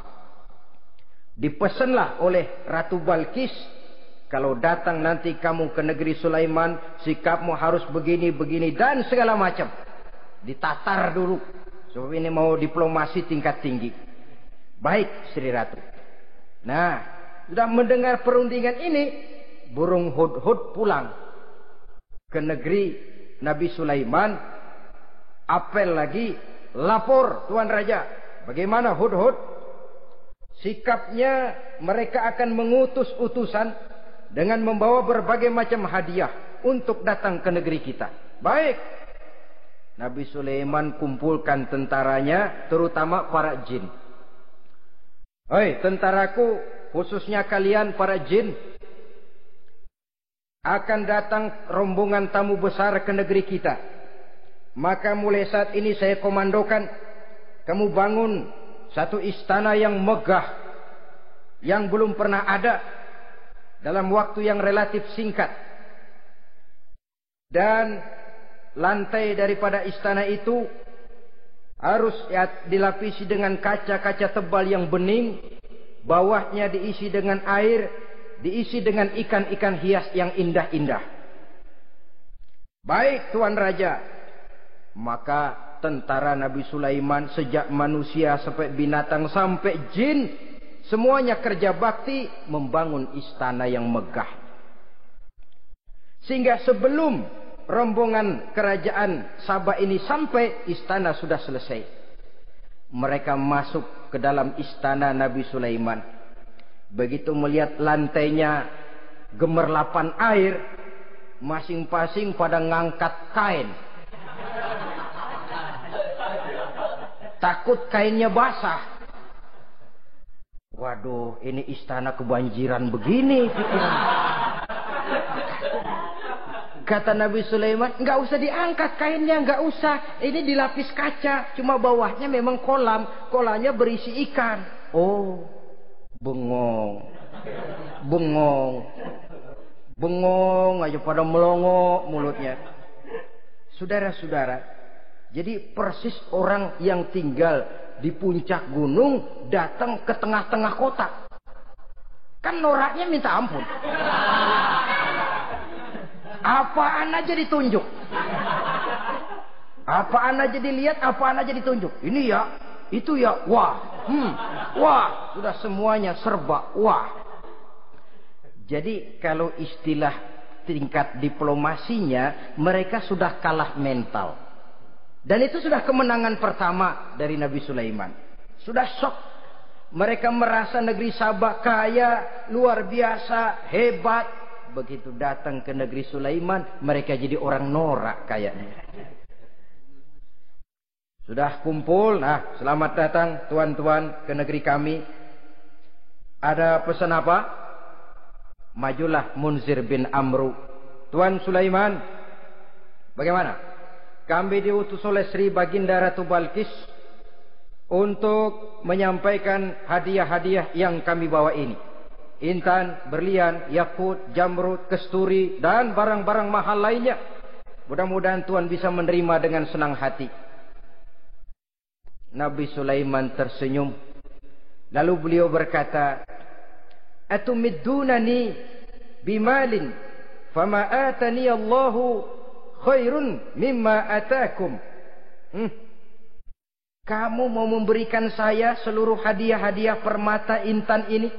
Speaker 1: Dipesanlah oleh Ratu Balkis, kalau datang nanti kamu ke negeri Sulaiman, sikapmu harus begini, begini, dan segala macam. Ditatar dulu. Sebab ini mau diplomasi tingkat tinggi. Baik, Sri Ratu. Nah, sudah mendengar perundingan ini, burung hudhud pulang ke negeri Nabi Sulaiman. Apel lagi, lapor Tuan Raja. Bagaimana hudhud? Sikapnya mereka akan mengutus utusan dengan membawa berbagai macam hadiah untuk datang ke negeri kita. Baik, Nabi Sulaiman kumpulkan tentaranya, terutama para jin. Hei tentaraku, khususnya kalian para jin, akan datang rombongan tamu besar ke negeri kita. Maka mulai saat ini saya komandokan, kamu bangun satu istana yang megah, yang belum pernah ada, dalam waktu yang relatif singkat. Dan lantai daripada istana itu harus dilapisi dengan kaca-kaca tebal yang bening. Bawahnya diisi dengan air, diisi dengan ikan-ikan hias yang indah-indah. Baik Tuan Raja. Maka tentara Nabi Sulaiman, sejak manusia sampai binatang sampai jin, semuanya kerja bakti membangun istana yang megah. Sehingga sebelum rombongan kerajaan Sabah ini sampai, istana sudah selesai. Mereka masuk ke dalam istana Nabi Sulaiman. Begitu melihat lantainya gemerlapan air, masing-masing pada ngangkat kain. Takut kainnya basah. Waduh, ini istana kebanjiran begini. Kata Nabi Sulaiman, nggak usah diangkat kainnya, nggak usah. Ini dilapis kaca, cuma bawahnya memang kolam. Kolamnya berisi ikan. Oh, bengong, bengong, bengong aja pada melongo mulutnya. Saudara-saudara, jadi persis orang yang tinggal di puncak gunung datang ke tengah-tengah kota. Kan noraknya minta ampun. Apaan aja ditunjuk. Apaan aja dilihat, apaan aja ditunjuk. Ini ya, itu ya, wah. Wah, sudah semuanya serba wah. Jadi kalau istilah tingkat diplomasinya, mereka sudah kalah mental. Dan itu sudah kemenangan pertama dari Nabi Sulaiman. Sudah shock. Mereka merasa negeri Sabah kaya, luar biasa, hebat. Begitu datang ke negeri Sulaiman, mereka jadi orang norak kayaknya. Sudah kumpul, nah selamat datang tuan-tuan ke negeri kami. Ada pesan apa? Majulah Munzir bin Amru. Tuan Sulaiman, bagaimana? Kami diutus oleh Sri Baginda Ratu Balkis untuk menyampaikan hadiah-hadiah yang kami bawa ini. Intan, berlian, yakut, jamrud, kesturi, dan barang-barang mahal lainnya. Mudah-mudahan Tuhan bisa menerima dengan senang hati. Nabi Sulaiman tersenyum. Lalu beliau berkata, Atumiddunani bimalin, fama atani Allahu khairun mimma atakum. Kamu mau memberikan saya seluruh hadiah-hadiah permata intan ini?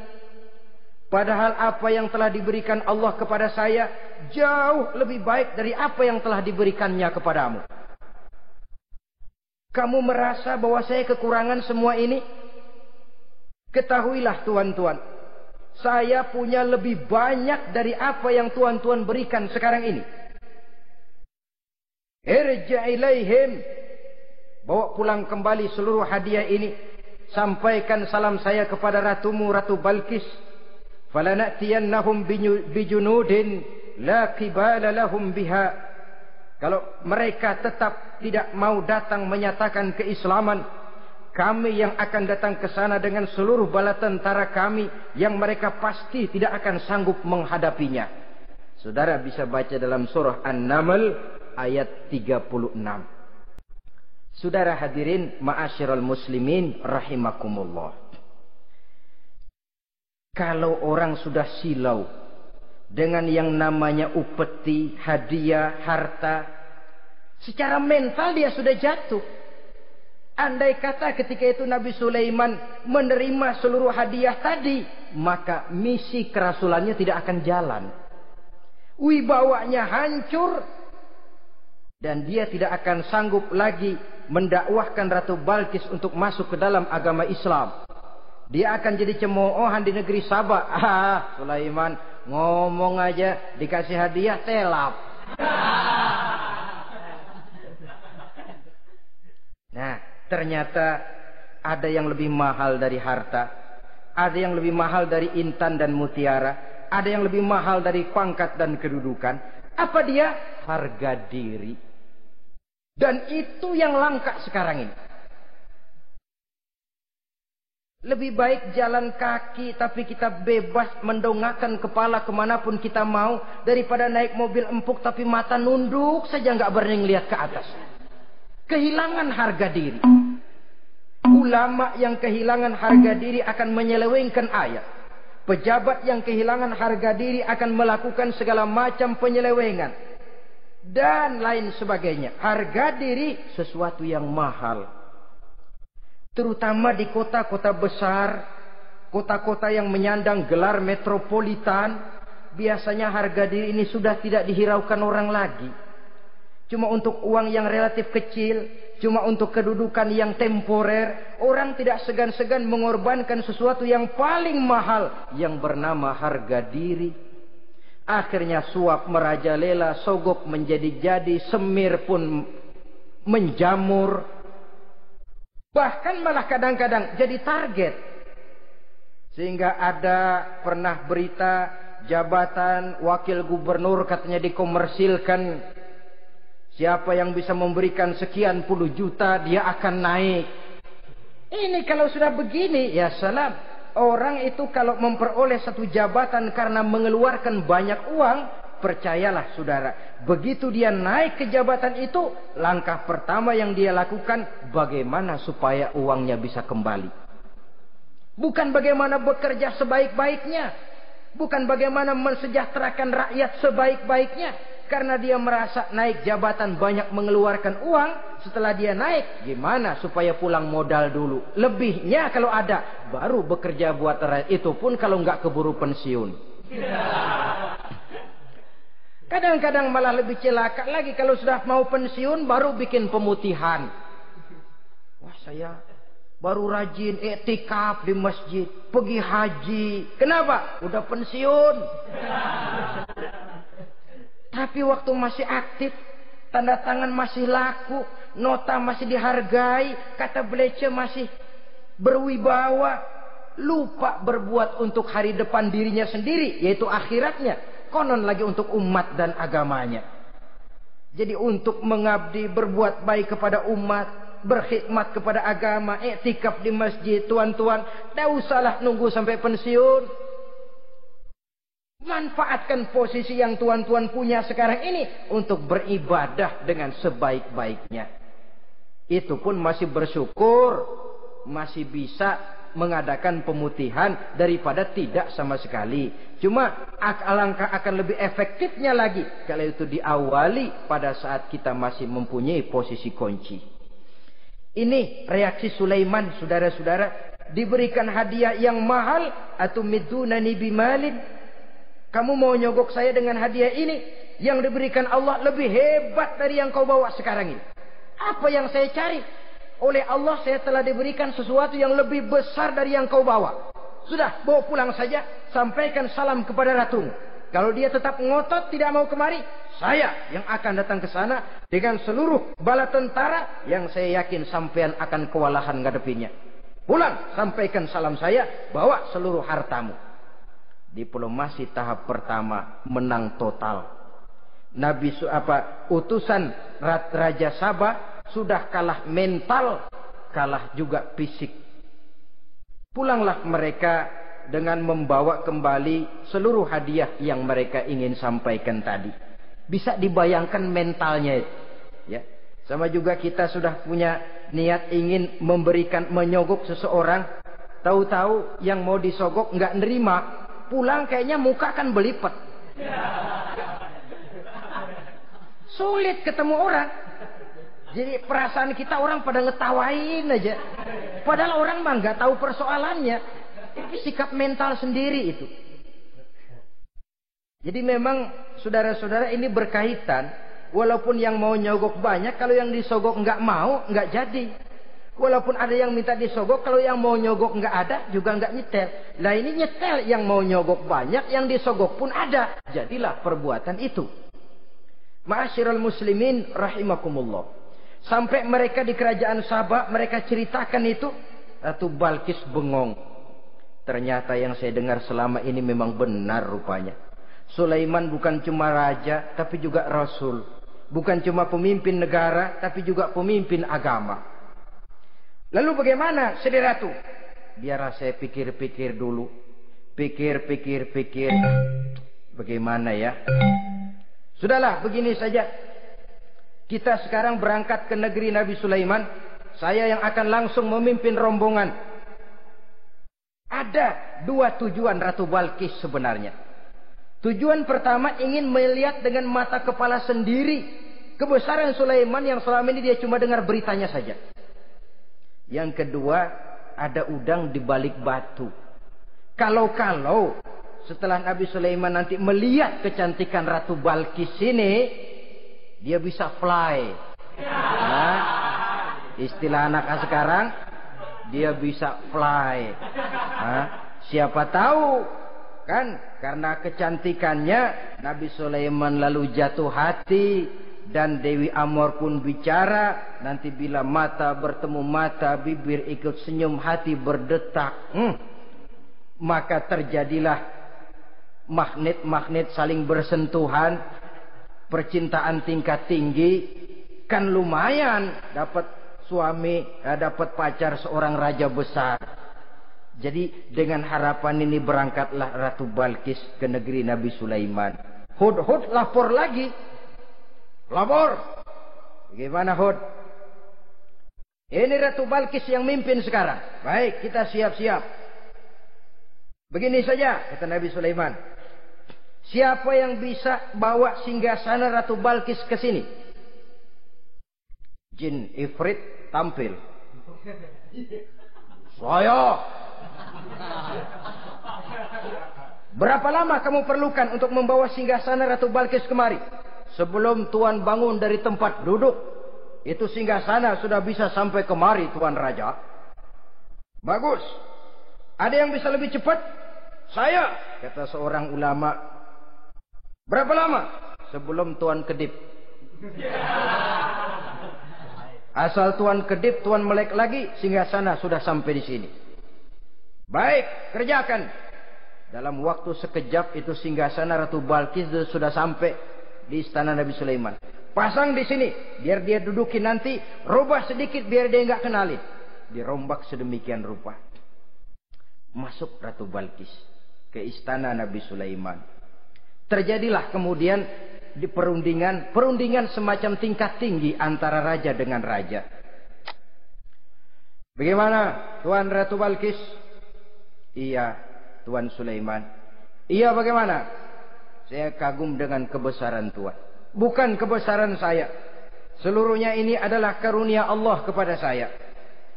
Speaker 1: Padahal apa yang telah diberikan Allah kepada saya jauh lebih baik dari apa yang telah diberikannya kepadamu. Kamu merasa bahwa saya kekurangan semua ini? Ketahuilah tuan-tuan, saya punya lebih banyak dari apa yang tuan-tuan berikan sekarang ini. Irja' ilaihim, bawa pulang kembali seluruh hadiah ini. Sampaikan salam saya kepada ratumu, Ratu Balkis. Falanatiyannahum bijunudin la qibala lahum biha. Kalau mereka tetap tidak mau datang menyatakan keislaman, kami yang akan datang ke sana dengan seluruh bala tentara kami yang mereka pasti tidak akan sanggup menghadapinya. Saudara bisa baca dalam surah An-Naml ayat 36. Saudara hadirin ma'asyiral muslimin rahimakumullah. Kalau orang sudah silau dengan yang namanya upeti, hadiah, harta, secara mental dia sudah jatuh. Andai kata ketika itu Nabi Sulaiman menerima seluruh hadiah tadi, maka misi kerasulannya tidak akan jalan. Wibawanya hancur dan dia tidak akan sanggup lagi mendakwahkan Ratu Balkis untuk masuk ke dalam agama Islam. Dia akan jadi cemoohan di negeri Sabah. Sulaiman ngomong aja dikasih hadiah telap. Ternyata ada yang lebih mahal dari harta, ada yang lebih mahal dari intan dan mutiara, ada yang lebih mahal dari pangkat dan kedudukan. Apa dia? Harga diri. Dan itu yang langka sekarang ini. Lebih baik jalan kaki tapi kita bebas mendongakkan kepala kemanapun kita mau, daripada naik mobil empuk tapi mata nunduk saja nggak berani lihat ke atas. Kehilangan harga diri. Ulama yang kehilangan harga diri akan menyelewengkan ayat. Pejabat yang kehilangan harga diri akan melakukan segala macam penyelewengan dan lain sebagainya. Harga diri sesuatu yang mahal. Terutama di kota-kota besar, kota-kota yang menyandang gelar metropolitan, biasanya harga diri ini sudah tidak dihiraukan orang lagi. Cuma untuk uang yang relatif kecil, cuma untuk kedudukan yang temporer, orang tidak segan-segan mengorbankan sesuatu yang paling mahal yang bernama harga diri. Akhirnya suap merajalela, sogok menjadi-jadi, semir pun menjamur. Bahkan malah kadang-kadang jadi target. Sehingga ada pernah berita jabatan wakil gubernur katanya dikomersilkan. Siapa yang bisa memberikan sekian puluh juta dia akan naik. Ini kalau sudah begini, ya salam. Orang itu kalau memperoleh satu jabatan karena mengeluarkan banyak uang, percayalah saudara, begitu dia naik ke jabatan itu, langkah pertama yang dia lakukan, bagaimana supaya uangnya bisa kembali. Bukan bagaimana bekerja sebaik-baiknya, bukan bagaimana mensejahterakan rakyat sebaik-baiknya. Karena dia merasa naik jabatan banyak mengeluarkan uang, setelah dia naik, gimana supaya pulang modal dulu. Lebihnya kalau ada, baru bekerja buat rakyat. Itu pun kalau nggak keburu pensiun. Kadang-kadang malah lebih celaka lagi, kalau sudah mau pensiun baru bikin pemutihan. Wah, saya baru rajin iktikaf di masjid, pergi haji. Kenapa? Udah pensiun. Tapi waktu masih aktif, tanda tangan masih laku, nota masih dihargai, kata belece masih berwibawa, lupa berbuat untuk hari depan dirinya sendiri, yaitu akhiratnya. Konon lagi untuk umat dan agamanya. Jadi untuk mengabdi, berbuat baik kepada umat, berkhidmat kepada agama, iktikaf di masjid, tuan-tuan, tak usahlah nunggu sampai pensiun. Manfaatkan posisi yang tuan-tuan punya sekarang ini untuk beribadah dengan sebaik-baiknya. Itu pun masih bersyukur, masih bisa mengadakan pemutihan daripada tidak sama sekali. Cuma alangkah akan lebih efektifnya lagi kalau itu diawali pada saat kita masih mempunyai posisi kunci. Ini reaksi Sulaiman, saudara-saudara. Diberikan hadiah yang mahal, atau midunani bimalin. Kamu mau nyogok saya dengan hadiah ini, yang diberikan Allah lebih hebat dari yang kau bawa sekarang ini. Apa yang saya cari? Oleh Allah saya telah diberikan sesuatu yang lebih besar dari yang kau bawa. Sudah, bawa pulang saja, sampaikan salam kepada ratumu. Kalau dia tetap ngotot tidak mau kemari, saya yang akan datang ke sana dengan seluruh bala tentara yang saya yakin sampean akan kewalahan ngadepinnya. Pulang, sampaikan salam saya, bawa seluruh hartamu. Diplomasi tahap pertama menang total. Utusan Raja Sabah sudah kalah mental, kalah juga fisik. Pulanglah mereka dengan membawa kembali seluruh hadiah yang mereka ingin sampaikan tadi. Bisa dibayangkan mentalnya itu, ya. Sama juga kita sudah punya niat ingin menyogok seseorang, tahu-tahu yang mau disogok nggak nerima. Pulang kayaknya muka kan belipet. Sulit ketemu orang. Jadi perasaan kita orang pada ngetawain aja. Padahal orang mah nggak tahu persoalannya. Itu sikap mental sendiri itu. Jadi memang saudara-saudara ini berkaitan. Walaupun yang mau nyogok banyak, kalau yang disogok nggak mau, nggak jadi. Walaupun ada yang minta disogok, kalau yang mau nyogok nggak ada, juga nggak nyetel. Lah ini nyetel, yang mau nyogok banyak, yang disogok pun ada. Jadilah perbuatan itu. Ma'asyiral muslimin rahimakumullah. Sampai mereka di kerajaan Sabah, mereka ceritakan itu. Ratu Balkis bengong. Ternyata yang saya dengar selama ini memang benar rupanya. Sulaiman bukan cuma raja, tapi juga rasul. Bukan cuma pemimpin negara, tapi juga pemimpin agama. Lalu bagaimana, Sri Ratu? Biar saya pikir-pikir dulu. Pikir. Bagaimana ya? Sudahlah, begini saja. Kita sekarang berangkat ke negeri Nabi Sulaiman. Saya yang akan langsung memimpin rombongan. Ada 2 tujuan Ratu Balkis sebenarnya. Tujuan pertama ingin melihat dengan mata kepala sendiri kebesaran Sulaiman yang selama ini dia cuma dengar beritanya saja. Yang kedua, ada udang di balik batu. Kalau setelah Nabi Sulaiman nanti melihat kecantikan Ratu Balkis ini, dia bisa fly. Nah, istilah anak sekarang, dia bisa fly. Nah, siapa tahu kan karena kecantikannya Nabi Sulaiman lalu jatuh hati dan Dewi Amor pun bicara. Nanti bila mata bertemu mata, bibir ikut senyum, hati berdetak. Maka terjadilah magnet-magnet saling bersentuhan, percintaan tingkat tinggi. Kan lumayan dapat suami, dapat pacar seorang raja besar. Jadi dengan harapan ini berangkatlah Ratu Balkis ke negeri Nabi Sulaiman. Hud lapor lagi. Lapor. Bagaimana Hud? Ini Ratu Balkis yang mimpin sekarang. Baik, kita siap-siap. Begini saja, kata Nabi Sulaiman. Siapa yang bisa bawa singgasana Ratu Balkis ke sini? Jin Ifrit tampil. Saya. Berapa lama kamu perlukan untuk membawa singgasana Ratu Balkis kemari? Sebelum Tuan bangun dari tempat duduk, itu singgasana sudah bisa sampai kemari, Tuan Raja. Bagus. Ada yang bisa lebih cepat? Saya, kata seorang ulama. Berapa lama? Sebelum Tuan kedip. Asal Tuan kedip, Tuan melek lagi, singgasana sudah sampai di sini. Baik, kerjakan. Dalam waktu sekejap itu singgasana Ratu Balkis sudah sampai di istana Nabi Sulaiman. Pasang di sini, biar dia dudukin nanti. Rubah sedikit biar dia nggak kenalin. Dirombak sedemikian rupa. Masuk Ratu Balkis ke istana Nabi Sulaiman. Terjadilah kemudian di perundingan semacam tingkat tinggi antara raja dengan raja. Bagaimana Tuan Ratu Balkis? Iya, Tuan Sulaiman. Iya, bagaimana? Saya kagum dengan kebesaran Tuan. Bukan kebesaran saya. Seluruhnya ini adalah karunia Allah kepada saya.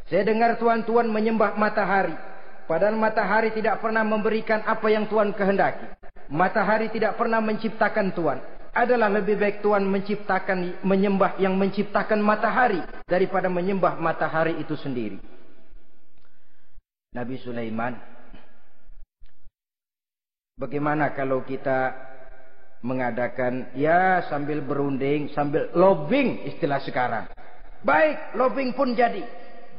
Speaker 1: Saya dengar Tuan menyembah matahari. Padahal matahari tidak pernah memberikan apa yang Tuan kehendaki. Matahari tidak pernah menciptakan Tuan. Adalah lebih baik Tuan menyembah yang menciptakan matahari daripada menyembah matahari itu sendiri. Nabi Sulaiman, bagaimana kalau kita mengadakan ya sambil berunding, sambil lobbying istilah sekarang. Baik, lobbying pun jadi.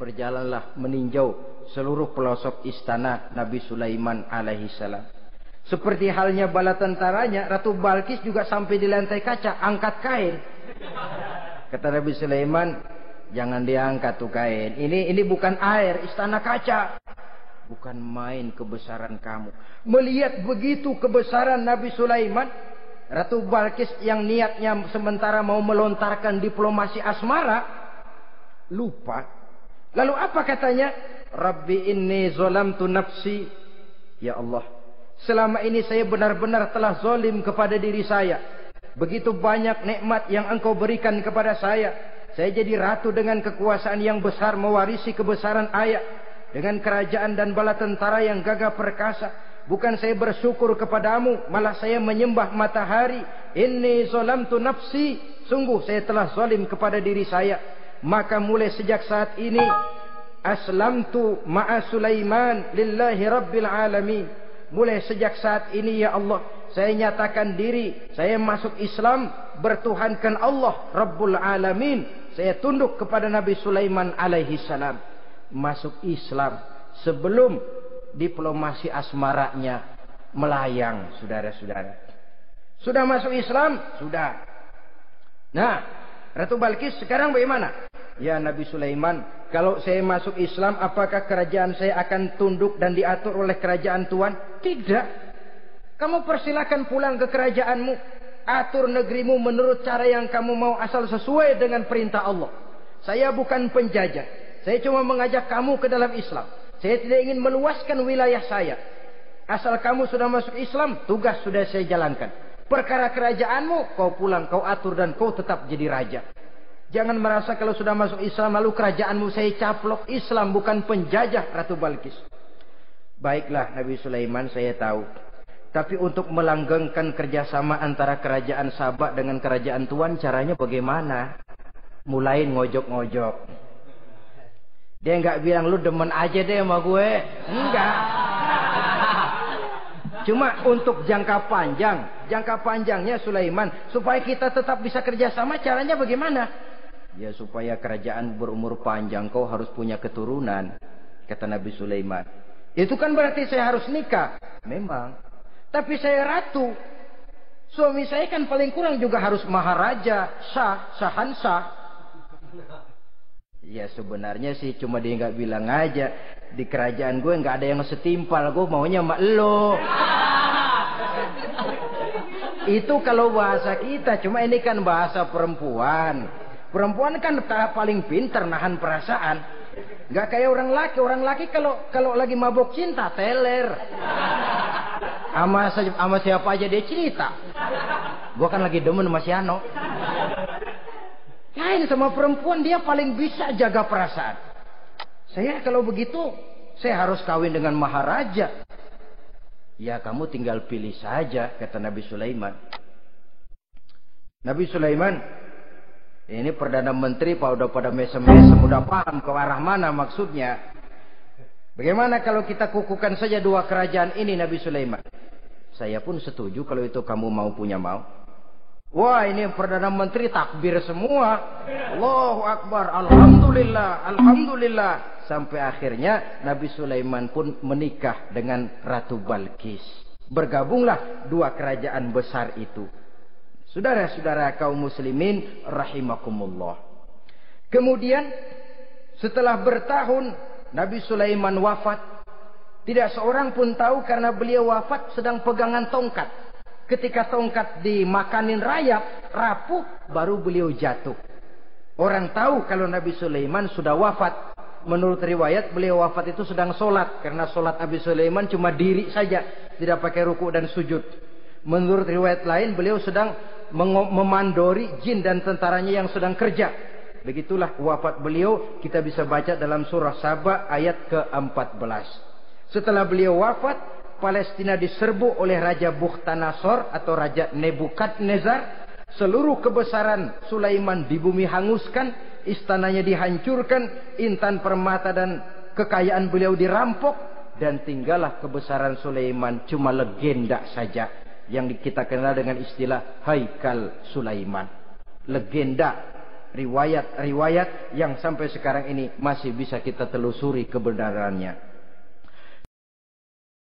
Speaker 1: Berjalanlah meninjau seluruh pelosok istana Nabi Sulaiman alaihissalam. Seperti halnya bala tentaranya, Ratu Balkis juga sampai di lantai kaca, angkat kain. Kata Nabi Sulaiman, jangan diangkat tuh kain. Ini bukan air, istana kaca. Bukan main kebesaran kamu. Melihat begitu kebesaran Nabi Sulaiman, Ratu Balkis yang niatnya sementara mau melontarkan diplomasi asmara, lupa. Lalu apa katanya? Rabbi inni zolamtu nafsi. Ya Allah, selama ini saya benar-benar telah zalim kepada diri saya. Begitu banyak nikmat yang Engkau berikan kepada saya. Saya jadi ratu dengan kekuasaan yang besar, mewarisi kebesaran ayah, dengan kerajaan dan bala tentara yang gagah perkasa. Bukan saya bersyukur kepadamu, malah saya menyembah matahari. Inni zalamtu nafsi. Sungguh saya telah zalim kepada diri saya. Maka mulai sejak saat ini, aslamtu ma'a Sulaiman lillahi rabbil alamin. Mulai sejak saat ini ya Allah, saya nyatakan diri, saya masuk Islam, bertuhankan Allah Rabbul Alamin, saya tunduk kepada Nabi Sulaiman alaihi salam. Masuk Islam sebelum diplomasi asmaranya melayang, saudara-saudara. Sudah masuk Islam? Sudah. Nah, Ratu Balkis sekarang bagaimana? Ya Nabi Sulaiman, kalau saya masuk Islam, apakah kerajaan saya akan tunduk dan diatur oleh kerajaan Tuhan? Tidak. Kamu persilakan pulang ke kerajaanmu. Atur negerimu menurut cara yang kamu mau, asal sesuai dengan perintah Allah. Saya bukan penjajah. Saya cuma mengajak kamu ke dalam Islam. Saya tidak ingin meluaskan wilayah saya. Asal kamu sudah masuk Islam, tugas sudah saya jalankan. Perkara kerajaanmu, kau pulang, kau atur dan kau tetap jadi raja. Jangan merasa kalau sudah masuk Islam lalu kerajaanmu saya caplok. Islam bukan penjajah, Ratu Balkis. Baiklah Nabi Sulaiman, saya tahu. Tapi untuk melanggengkan kerjasama antara kerajaan Sabak dengan kerajaan Tuhan, caranya bagaimana? Mulain ngojok-ngojok. Dia nggak bilang lu demen aja deh sama gue. Enggak. Cuma untuk jangka panjangnya Sulaiman, supaya kita tetap bisa kerjasama, caranya bagaimana? Ya supaya kerajaan berumur panjang, kau harus punya keturunan, kata Nabi Sulaiman. Itu kan berarti saya harus nikah. Memang. Tapi saya ratu. Suami saya kan paling kurang juga harus maharaja, sahansah. Ya sebenarnya sih cuma dia nggak bilang aja. Di kerajaan gue nggak ada yang setimpal. Gue maunya sama lo. Itu kalau bahasa kita. Cuma ini kan bahasa perempuan. Perempuan kan paling pintar nahan perasaan. Nggak kayak orang laki. Orang laki kalau lagi mabok cinta teler. Sama siapa aja dia cerita. Gue kan lagi demen sama si Ano. Lain sama perempuan, dia paling bisa jaga perasaan. Saya kalau begitu, saya harus kawin dengan maharaja. Ya kamu tinggal pilih saja, kata Nabi Sulaiman. Nabi Sulaiman, ini Perdana Menteri udah pada mesem-mesem, udah paham ke arah mana maksudnya. Bagaimana kalau kita kukuhkan saja dua kerajaan ini, Nabi Sulaiman? Saya pun setuju kalau itu kamu punya mau. Wah ini Perdana Menteri takbir semua. Allahu Akbar, Alhamdulillah, Alhamdulillah. Sampai akhirnya Nabi Sulaiman pun menikah dengan Ratu Balkis. Bergabunglah dua kerajaan besar itu. Saudara-saudara kaum muslimin rahimakumullah. Kemudian setelah bertahun Nabi Sulaiman wafat. Tidak seorang pun tahu karena beliau wafat sedang pegangan tongkat. Ketika tongkat dimakanin rayap, rapuh, baru beliau jatuh. Orang tahu kalau Nabi Sulaiman sudah wafat. Menurut riwayat, beliau wafat itu sedang sholat. Karena sholat Nabi Sulaiman cuma diri saja. Tidak pakai ruku dan sujud. Menurut riwayat lain, beliau sedang memandori jin dan tentaranya yang sedang kerja. Begitulah wafat beliau. Kita bisa baca dalam surah Saba ayat ke-14. Setelah beliau wafat, Palestina diserbu oleh Raja Bukhtanasor atau Raja Nebukadnezar. Seluruh kebesaran Sulaiman di bumi hanguskan, istananya dihancurkan, intan permata dan kekayaan beliau dirampok, dan tinggallah kebesaran Sulaiman cuma legenda saja yang kita kenal dengan istilah Haikal Sulaiman. Legenda, riwayat-riwayat yang sampai sekarang ini masih bisa kita telusuri kebenarannya.